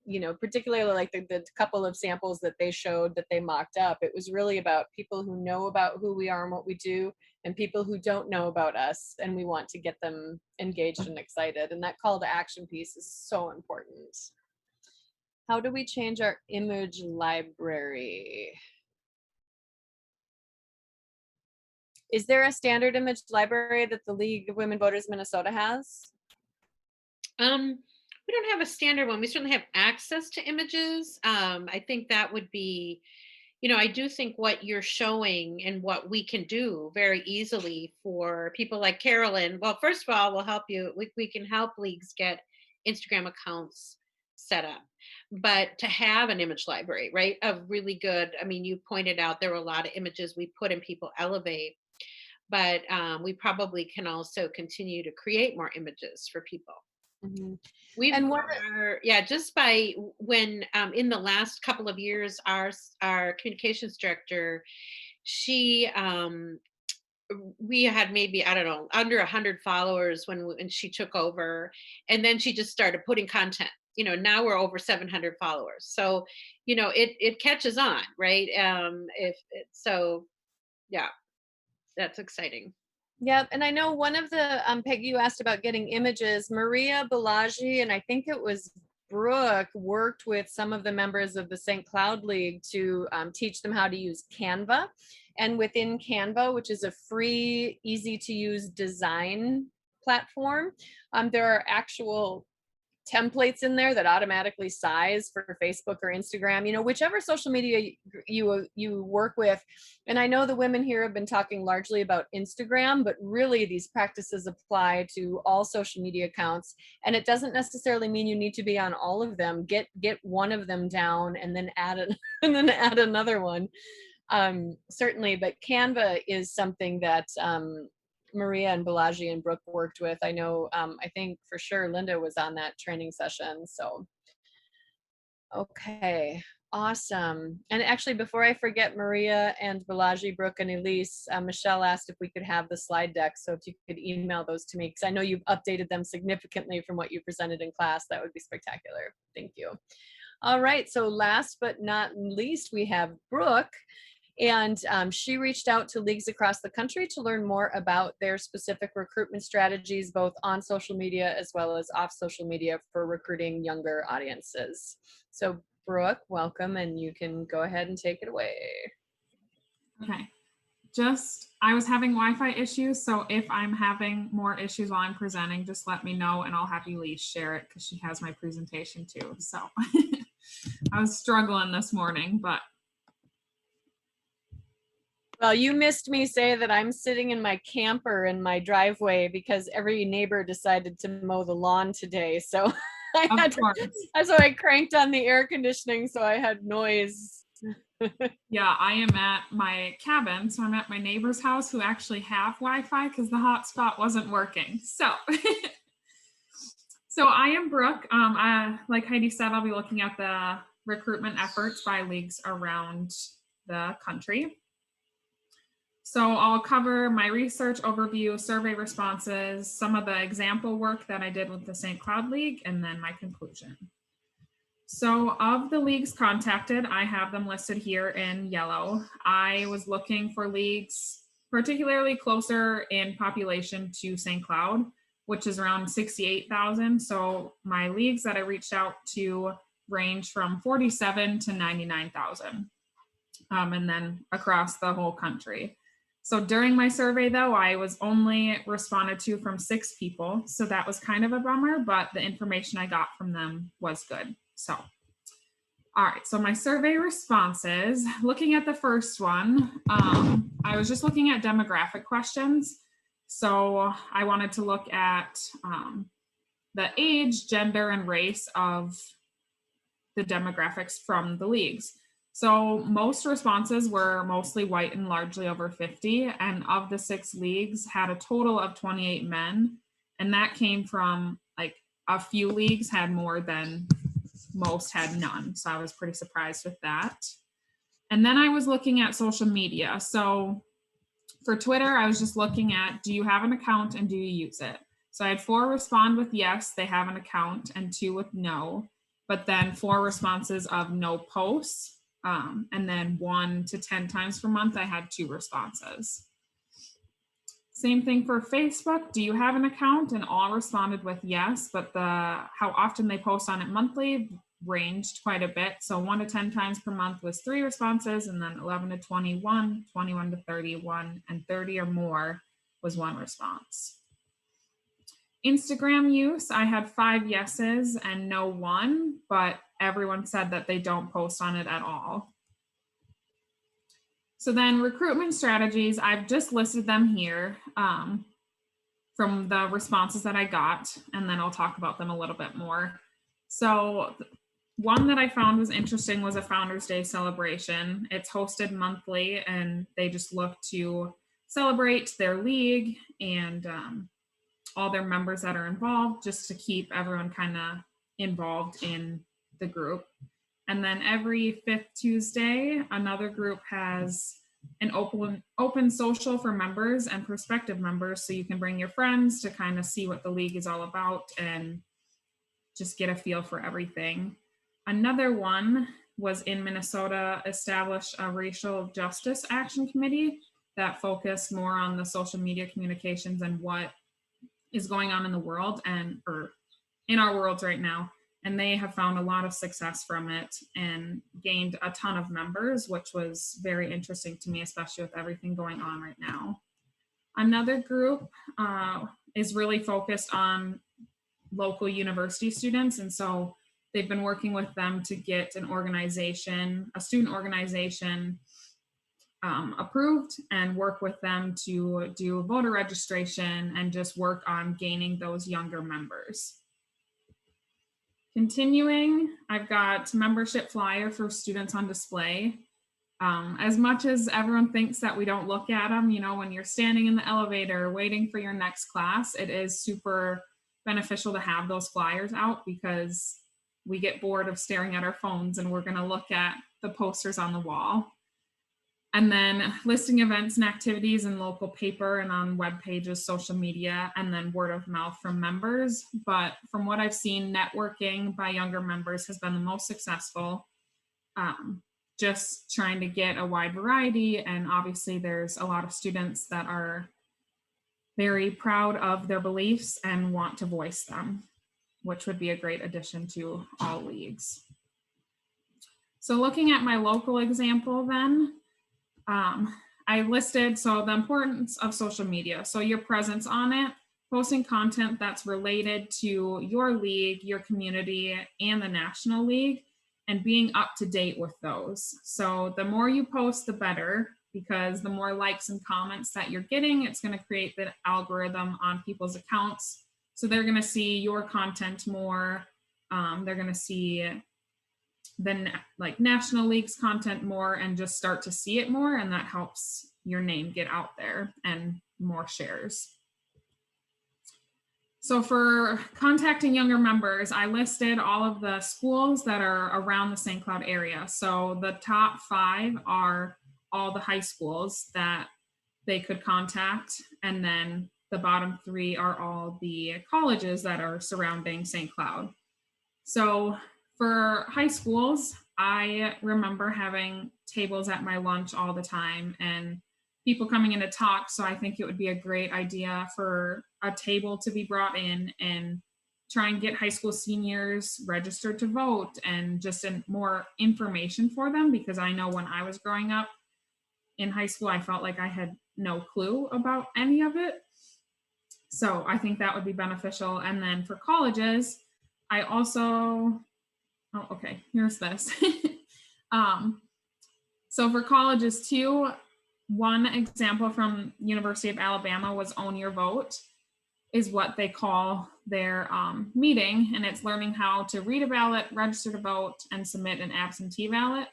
You know, particularly like the couple of samples that they showed that they mocked up, it was really about people who know about who we are and what we do, and people who don't know about us, and we want to get them engaged and excited. And that call to action piece is so important. How do we change our image library? Is there a standard image library that the League of Women Voters Minnesota has? We don't have a standard one. We certainly have access to images. I think that would be, you know, I do think what you're showing and what we can do very easily for people like Carolyn. Well, first of all, we'll help you. We can help leagues get Instagram accounts set up. But to have an image library, right, of really good, I mean, you pointed out there were a lot of images we put in People Elevate, but we probably can also continue to create more images for people. Just by when in the last couple of years, our communications director, she we had maybe, I don't know, under 100 followers when she took over, and then she just started putting content. You know, now we're over 700 followers. So, you know, it catches on, right? Yeah, that's exciting. Yeah, and I know one of the Peggy, you asked about getting images. Maria, Balaji, and I think it was Brooke worked with some of the members of the St. Cloud League to teach them how to use Canva. And within Canva, which is a free, easy to use design platform, there are actual templates in there that automatically size for Facebook or Instagram, you know, whichever social media you work with. And I know the women here have been talking largely about Instagram, but really these practices apply to all social media accounts. And it doesn't necessarily mean you need to be on all of them. Get one of them down and then add another one. Certainly, but Canva is something that Maria and Balaji and Brooke worked with. I know, I think for sure Linda was on that training session. So, okay, Awesome. And actually, before I forget, Maria and Balaji, Brooke, and Elise, Michelle asked if we could have the slide deck. So if you could email those to me, because I know you've updated them significantly from what you presented in class, that would be spectacular. Thank you. All right. So last but not least, we have Brooke. And she reached out to leagues across the country to learn more about their specific recruitment strategies, both on social media as well as off social media for recruiting younger audiences. So Brooke, welcome, and you can go ahead and take it away. Okay. I was having Wi-Fi issues, so if I'm having more issues while I'm presenting, just let me know and I'll happily share it because she has my presentation too. So I was struggling this morning, but. Well, you missed me say that I'm sitting in my camper in my driveway because every neighbor decided to mow the lawn today. So so I cranked on the air conditioning so I had noise. Yeah, I am at my cabin. So I'm at my neighbor's house who actually have Wi-Fi because the hotspot wasn't working. So, so I am Brooke. Like Heidi said, I'll be looking at the recruitment efforts by leagues around the country. So I'll cover my research overview, survey responses, some of the example work that I did with the St. Cloud League, and then my conclusion. So of the leagues contacted, I have them listed here in yellow. I was looking for leagues particularly closer in population to St. Cloud, which is around 68,000. So my leagues that I reached out to range from 47 to 99,000, and then across the whole country. So during my survey, though, I was only responded to from 6 people. So that was kind of a bummer, but the information I got from them was good. So, all right, so my survey responses, looking at the first one, I was just looking at demographic questions. So I wanted to look at the age, gender, and race of the demographics from the leagues. So most responses were mostly white and largely over 50, and of the 6 leagues had a total of 28 men, and that came from like a few leagues had more than most had none. So I was pretty surprised with that. And then I was looking at social media. So for Twitter, I was just looking at, do you have an account and do you use it? So I had 4 respond with yes, they have an account, and 2 with no, but then 4 responses of no posts. And then 1 to 10 times per month, I had 2 responses. Same thing for Facebook. Do you have an account? And all responded with yes, but how often they post on it monthly ranged quite a bit. So 1 to 10 times per month was 3 responses, and then 11 to 21, 21 to 31, and 30 or more was 1 response. Instagram use, I had 5 yeses and no 1, but everyone said that they don't post on it at all. So then recruitment strategies, I've just listed them here from the responses that I got, and then I'll talk about them a little bit more. So one that I found was interesting was a Founders Day celebration. It's hosted monthly, and they just look to celebrate their league and all their members that are involved, just to keep everyone kind of involved in the group. And then every 5th Tuesday, another group has an open social for members and prospective members, so you can bring your friends to kind of see what the league is all about and just get a feel for everything. Another one was in Minnesota, established a racial justice action committee that focused more on the social media communications and what is going on in the world or in our worlds right now. And they have found a lot of success from it and gained a ton of members, which was very interesting to me, especially with everything going on right now. Another group is really focused on local university students. And so they've been working with them to get an organization, a student organization approved, and work with them to do voter registration and just work on gaining those younger members. Continuing, I've got membership flyer for students on display. As much as everyone thinks that we don't look at them, you know, when you're standing in the elevator waiting for your next class, it is super beneficial to have those flyers out because we get bored of staring at our phones and we're going to look at the posters on the wall. And then listing events and activities in local paper and on web pages, social media, and then word of mouth from members. But from what I've seen, networking by younger members has been the most successful. Just trying to get a wide variety. And obviously there's a lot of students that are very proud of their beliefs and want to voice them, which would be a great addition to all leagues. So looking at my local example then, I listed, so the importance of social media. So your presence on it, posting content that's related to your league, your community, and the National League, and being up to date with those. So the more you post, the better, because the more likes and comments that you're getting, it's going to create the algorithm on people's accounts. So they're going to see your content more. They're going to see the National League's content more and just start to see it more. And that helps your name get out there and more shares. So for contacting younger members, I listed all of the schools that are around the St. Cloud area. So the top 5 are all the high schools that they could contact. And then the bottom 3 are all the colleges that are surrounding St. Cloud. So for high schools, I remember having tables at my lunch all the time and people coming in to talk. So I think it would be a great idea for a table to be brought in and try and get high school seniors registered to vote and just more information for them, because I know when I was growing up in high school, I felt like I had no clue about any of it. So I think that would be beneficial. And then for colleges, I also, oh, okay, here's this. So for colleges too, one example from University of Alabama was Own Your Vote, is what they call their meeting, and it's learning how to read a ballot, register to vote, and submit an absentee ballot.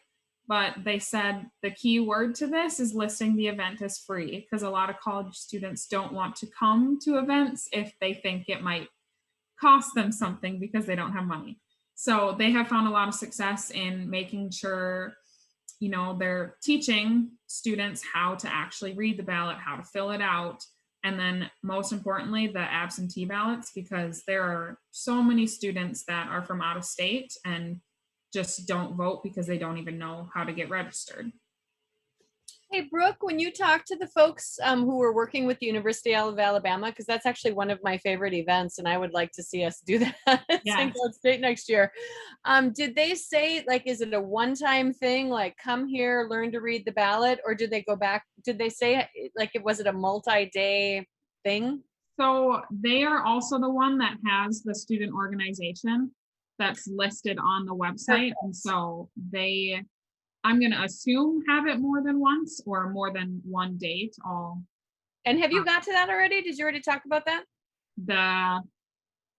But they said the key word to this is listing the event as free, because a lot of college students don't want to come to events if they think it might cost them something because they don't have money. So they have found a lot of success in making sure, you know, they're teaching students how to actually read the ballot, how to fill it out, and then most importantly, the absentee ballots, because there are so many students that are from out of state and just don't vote because they don't even know how to get registered. Hey, Brooke, when you talk to the folks who were working with the University of Alabama, because that's actually one of my favorite events, and I would like to see us do that at St. Cloud State next year. Did they say, like, is it a one-time thing, like come here, learn to read the ballot, or did they go back? Did they say, like, was it a multi-day thing? So they are also the one that has the student organization that's listed on the website. And so they, I'm going to assume, have it more than once or more than one date. And have you got to that already? Did you already talk about that?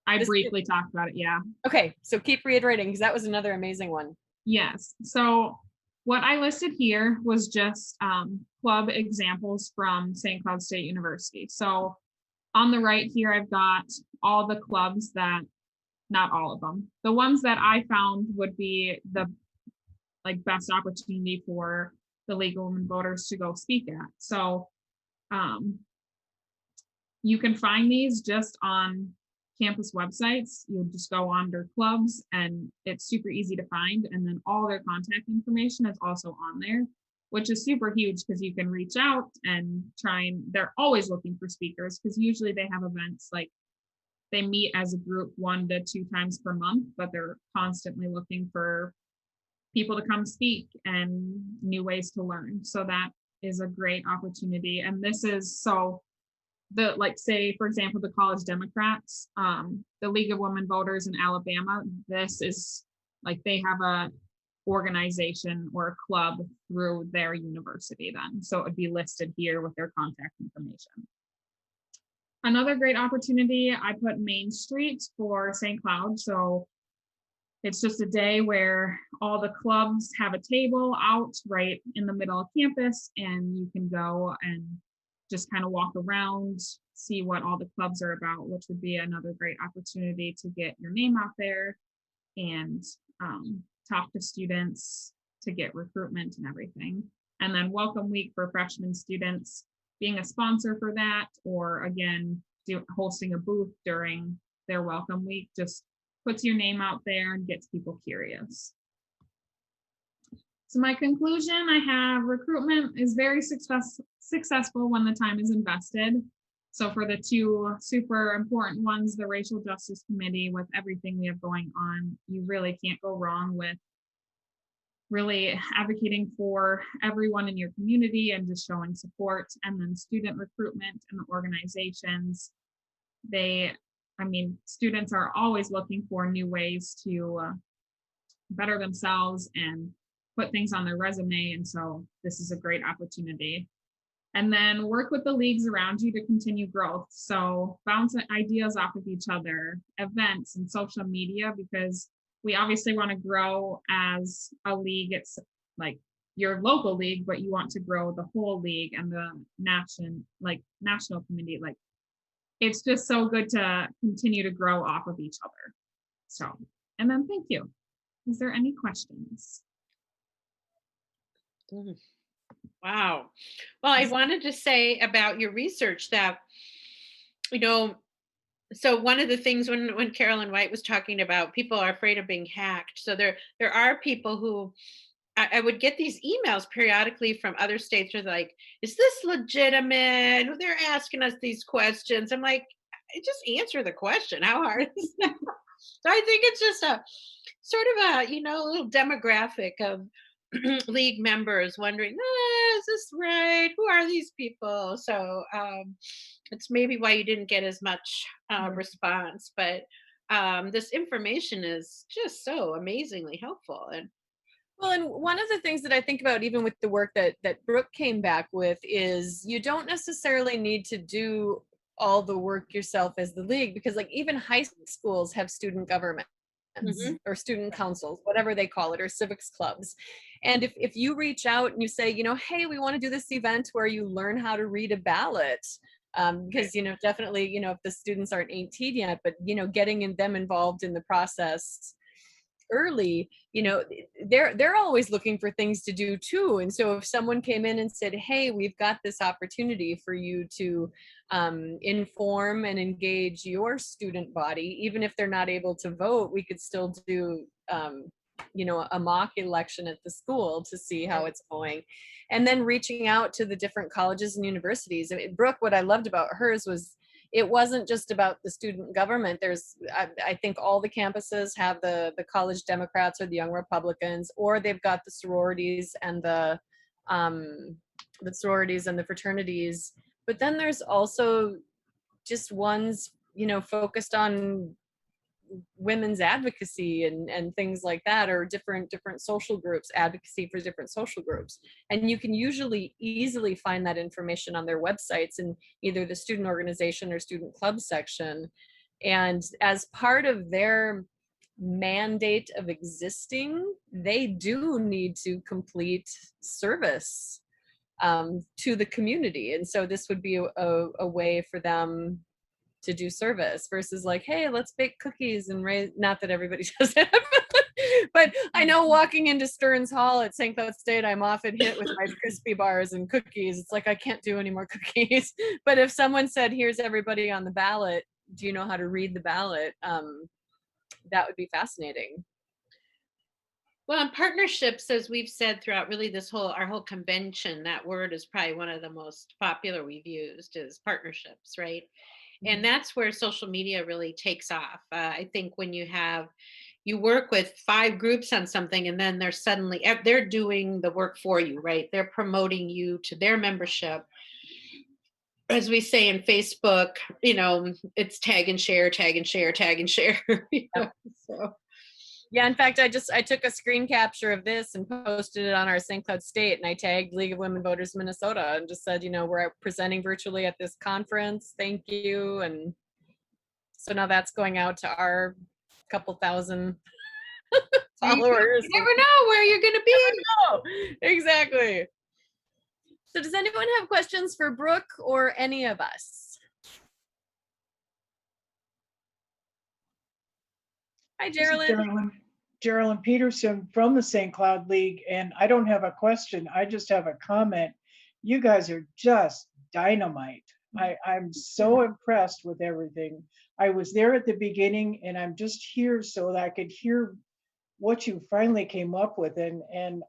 I briefly talked about it, yeah. Okay, so keep reiterating, because that was another amazing one. Yes, so what I listed here was just club examples from St. Cloud State University. So on the right here, I've got all the clubs that, not all of them, the ones that I found would be the best opportunity for the League of Women Voters to go speak at. So you can find these just on campus websites. You just go under clubs and it's super easy to find. And then all their contact information is also on there, which is super huge because you can reach out and they're always looking for speakers, because usually they have events like they meet as a group 1 to 2 times per month, but they're constantly looking for people to come speak and new ways to learn. So that is a great opportunity. And this is, so the, like, say, for example, the College Democrats, the League of Women Voters in Alabama, this is like, they have a organization or a club through their university then. So it would be listed here with their contact information. Another great opportunity, I put Main Street for St. Cloud. So it's just a day where all the clubs have a table out right in the middle of campus, and you can go and just kind of walk around, see what all the clubs are about, which would be another great opportunity to get your name out there. and talk to students to get recruitment and everything. And then welcome week for freshman students, being a sponsor for that, or again, hosting a booth during their welcome week, just puts your name out there and gets people curious. So my conclusion, I have recruitment is very successful when the time is invested. So for the two super important ones, the Racial Justice Committee, with everything we have going on, you really can't go wrong with really advocating for everyone in your community and just showing support. And then student recruitment and the organizations, students are always looking for new ways to better themselves and put things on their resume. And so this is a great opportunity. And then work with the leagues around you to continue growth. So bounce ideas off of each other, events and social media, because we obviously want to grow as a league. It's like your local league, but you want to grow the whole league and the national committee. Like, it's just so good to continue to grow off of each other. So, and then thank you. Is there any questions? Wow. Well, I wanted to say about your research that, so one of the things when Carolyn White was talking about, people are afraid of being hacked. So there are people who, I would get these emails periodically from other states where they're like, is this legitimate? They're asking us these questions. I'm like, just answer the question. How hard is that? So I think it's just a sort of a, little demographic of league members wondering, is this right? Who are these people? So it's maybe why you didn't get as much response, but this information is just so amazingly helpful. And well, and one of the things that I think about, even with the work that Brooke came back with, is you don't necessarily need to do all the work yourself as the league, because like even high schools have student government. Or student councils, whatever they call it, or civics clubs. And if you reach out and you say, hey, we want to do this event where you learn how to read a ballot, because definitely, if the students aren't 18 yet, but getting them involved in the process early, they're always looking for things to do too. And so if someone came in and said, hey, we've got this opportunity for you to inform and engage your student body, even if they're not able to vote, we could still do a mock election at the school to see how it's going. And then reaching out to the different colleges and universities. I mean, Brooke, what I loved about hers was it wasn't just about the student government. There's, I think all the campuses have the college Democrats or the Young Republicans, or they've got the sororities and the fraternities. But then there's also just ones, focused on women's advocacy and things like that, or different social groups, advocacy for different social groups. And you can usually easily find that information on their websites in either the student organization or student club section. And as part of their mandate of existing, they do need to complete service to the community. And so this would be a way for them to do service versus like, hey, let's bake cookies and raise, not that everybody does that, but I know walking into Stearns Hall at St. Cloud State, I'm often hit with my crispy bars and cookies. It's like, I can't do any more cookies. But if someone said, here's everybody on the ballot, do you know how to read the ballot? That would be fascinating. Well, and partnerships, as we've said throughout really our whole convention, that word is probably one of the most popular we've used, is partnerships, right? And that's where social media really takes off. I think when you work with 5 groups on something, and then they're doing the work for you, right? They're promoting you to their membership. As we say in Facebook, it's tag and share, tag and share, tag and share. So. Yeah, in fact, I took a screen capture of this and posted it on our St. Cloud State, and I tagged League of Women Voters Minnesota and just said, we're presenting virtually at this conference. Thank you. And so now that's going out to our couple thousand followers. You never know where you're going to be. Exactly. So does anyone have questions for Brooke or any of us? Hi, Geraldine. Geraldine Peterson from the St. Cloud League, and I don't have a question. I just have a comment. You guys are just dynamite. I'm so impressed with everything. I was there at the beginning, and I'm just here so that I could hear what you finally came up with, and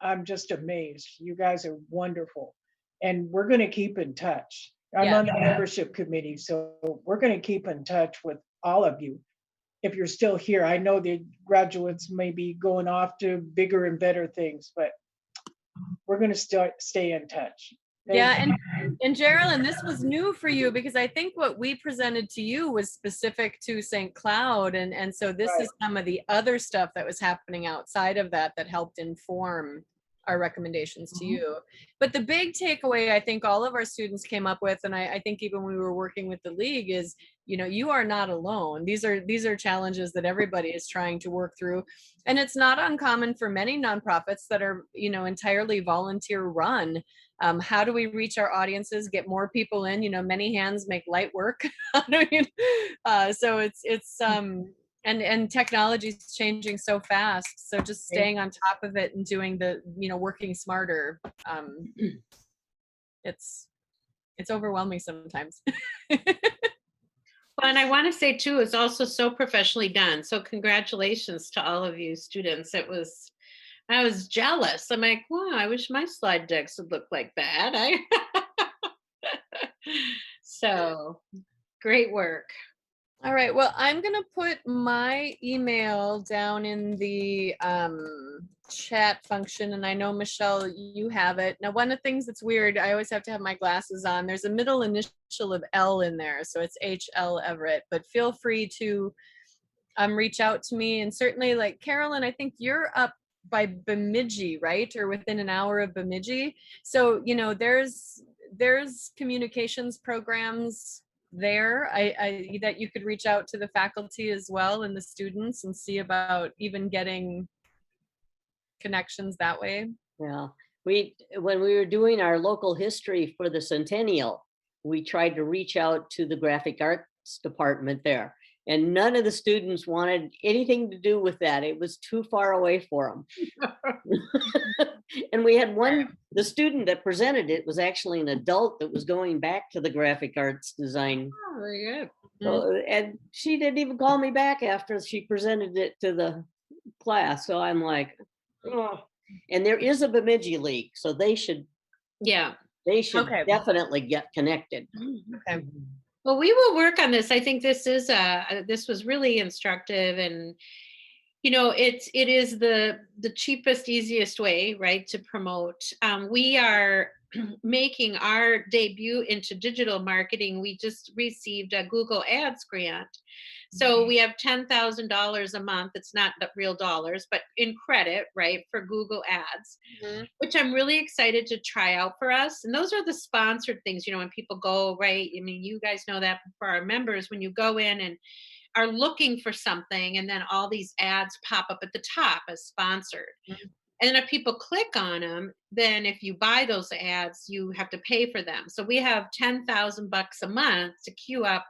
I'm just amazed. You guys are wonderful, and we're going to keep in touch. I'm Yeah. on the membership committee, so we're going to keep in touch with all of you. If you're still here, I know the graduates may be going off to bigger and better things, but we're going to stay in touch. Yeah, and Geraldine, this was new for you because I think what we presented to you was specific to St. Cloud, and so this is some of the other stuff that was happening outside of that helped inform our recommendations to you. But the big takeaway I think all of our students came up with, and I think even when we were working with the league, is, you know, you are not alone. These are challenges that everybody is trying to work through, and it's not uncommon for many nonprofits that are, you know, entirely volunteer run. How do we reach our audiences, get more people in? You know, many hands make light work. So it's and technology is changing so fast. So just staying on top of it and doing the, you know, working smarter. It's overwhelming sometimes. And I want to say too, it's also so professionally done. So congratulations to all of you students. I was jealous. I'm like, wow, I wish my slide decks would look like that. So great work. All right, well, I'm gonna put my email down in the chat function, and I know, Michelle, you have it. Now, one of the things that's weird, I always have to have my glasses on. There's a middle initial of L in there, so it's HL Everett, but feel free to reach out to me. And certainly, like Carolyn, I think you're up by Bemidji, right? Or within an hour of Bemidji. So, you know, there's communications programs there I that you could reach out to the faculty as well and the students and see about even getting connections that way. Yeah, when we were doing our local history for the centennial, we tried to reach out to the graphic arts department there, and none of the students wanted anything to do with that. It was too far away for them. And we had the student that presented it was actually an adult that was going back to the graphic arts design. Oh, very good. So, and she didn't even call me back after she presented it to the class. So I'm like, oh. And there is a Bemidji League, so they should definitely get connected. Okay. Well, we will work on this. I think this was really instructive, and you know, it is the cheapest, easiest way, right, to promote. We are making our debut into digital marketing. We just received a Google Ads grant. So we have $10,000 a month. It's not the real dollars, but in credit, right, for Google Ads, which I'm really excited to try out for us. And those are the sponsored things, you know, when people go, right? I mean, you guys know that for our members, when you go in and are looking for something, and then all these ads pop up at the top as sponsored. And then if people click on them, then if you buy those ads, you have to pay for them. So we have $10,000 a month to queue up,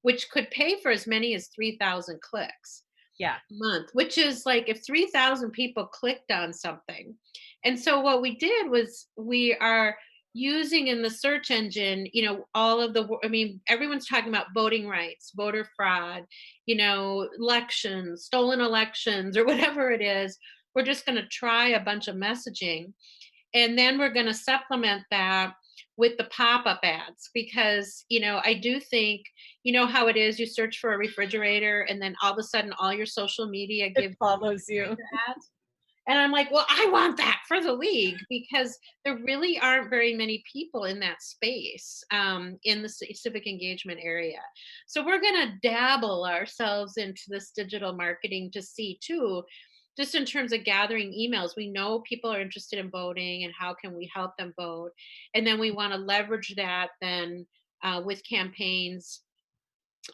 which could pay for as many as 3,000 clicks a month, which is like if 3,000 people clicked on something. And so what we did was we are using in the search engine, you know, all of I mean, everyone's talking about voting rights, voter fraud, you know, elections, stolen elections, or whatever it is. We're just going to try a bunch of messaging, and then we're going to supplement that with the pop-up ads, because, you know, I do think, you know how it is, you search for a refrigerator and then all of a sudden all your social media follows you ads. And I'm like, well, I want that for the league, because there really aren't very many people in that space, in the civic engagement area. So we're going to dabble ourselves into this digital marketing to see too, just in terms of gathering emails. We know people are interested in voting, and how can we help them vote? And then we want to leverage that then with campaigns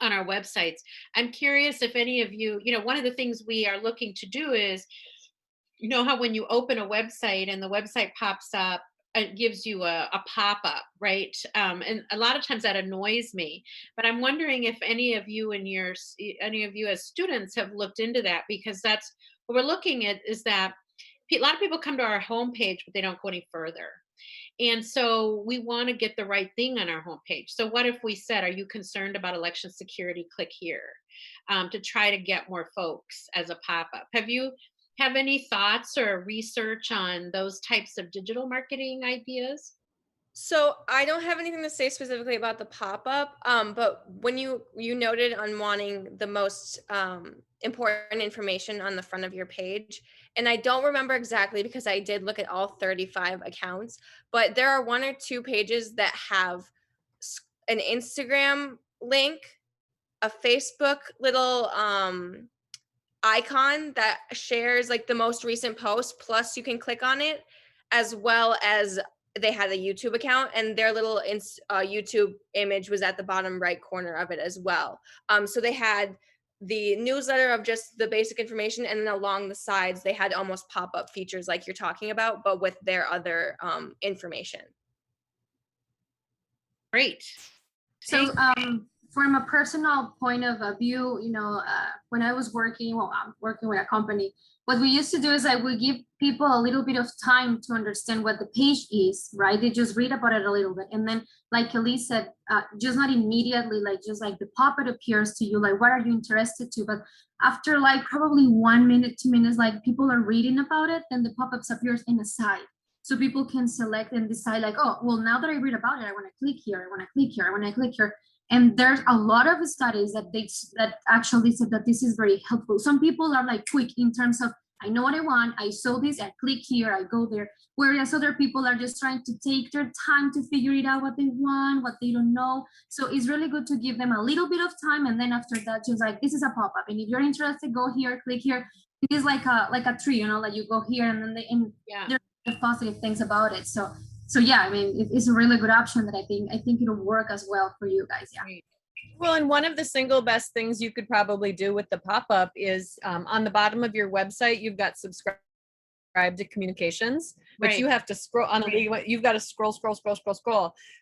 on our websites. I'm curious if any of you, you know, one of the things we are looking to do is, you know how when you open a website and the website pops up, it gives you a pop-up, right? And a lot of times that annoys me, but I'm wondering if any of you as students have looked into that, because that's what we're looking at is that a lot of people come to our homepage, but they don't go any further. And so we want to get the right thing on our homepage. So what if we said, are you concerned about election security? Click here, to try to get more folks as a pop-up. Have any thoughts or research on those types of digital marketing ideas? So I don't have anything to say specifically about the pop-up, but when you noted on wanting the most important information on the front of your page, and I don't remember exactly because I did look at all 35 accounts, but there are 1 or 2 pages that have an Instagram link, a Facebook little icon that shares like the most recent post, plus you can click on it, as well as they had a YouTube account, and their little YouTube image was at the bottom right corner of it as well. So they had the newsletter of just the basic information, and then along the sides they had almost pop-up features like you're talking about, but with their other information. Great. So from a personal point of view, when I was working, I'm working with a company, what we used to do is I would give people a little bit of time to understand what the page is, right? They just read about it a little bit. And then, like Elise said, just not immediately, like just like the pop-up appears to you, like, what are you interested to? But after like probably 1 minute, 2 minutes, like people are reading about it, then the pop-ups appears in the side. So people can select and decide like, oh, well, now that I read about it, I want to click here, I want to click here, I want to click here. And there's a lot of studies that actually said that this is very helpful. Some people are like quick in terms of, I know what I want, I saw this, I click here, I go there. Whereas other people are just trying to take their time to figure it out, what they want, what they don't know. So it's really good to give them a little bit of time. And then after that, just like, this is a pop-up. And if you're interested, go here, click here. It is like a tree, like you go here and then there's positive things about it. So yeah, I mean, it's a really good option that I think it'll work as well for you guys. Yeah. Well, and one of the single best things you could probably do with the pop-up is on the bottom of your website, you've got subscribe to communications, but you have to scroll on the, you've got to scroll.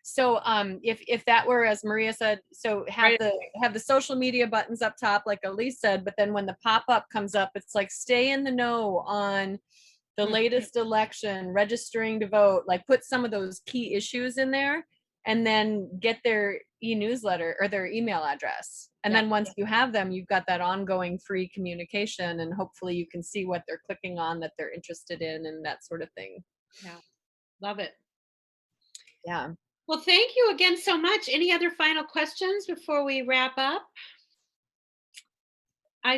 So if that were, as Maria said, so have the social media buttons up top, like Elise said, but then when the pop-up comes up, it's like, stay in the know on the latest election, registering to vote, like put some of those key issues in there, and then get their e-newsletter or their email address. And then once you have them, you've got that ongoing free communication, and hopefully you can see what they're clicking on, that they're interested in, and that sort of thing. Yeah, love it. Yeah. Well, thank you again so much. Any other final questions before we wrap up?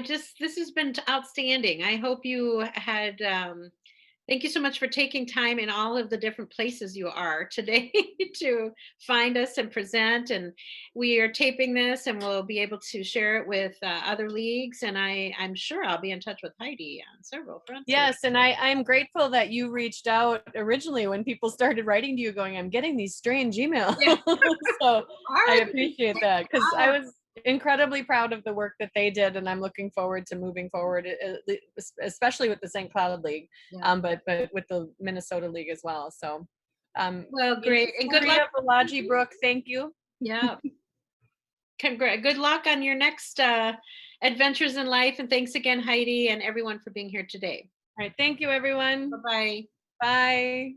This has been outstanding. I hope you had, thank you so much for taking time in all of the different places you are today to find us and present. And we are taping this, and we'll be able to share it with other leagues. And I'm sure I'll be in touch with Heidi on several fronts. Yes, and I'm grateful that you reached out originally when people started writing to you going, I'm getting these strange emails. Yeah. So I appreciate that, because I was incredibly proud of the work that they did, and I'm looking forward to moving forward, especially with the St. Cloud League, but with the Minnesota League as well. So well, great, and good luck, Balaji Brooke. Thank you. Yeah. Good luck on your next adventures in life, and thanks again, Heidi, and everyone for being here today. All right, thank you, everyone. Bye-bye. Bye.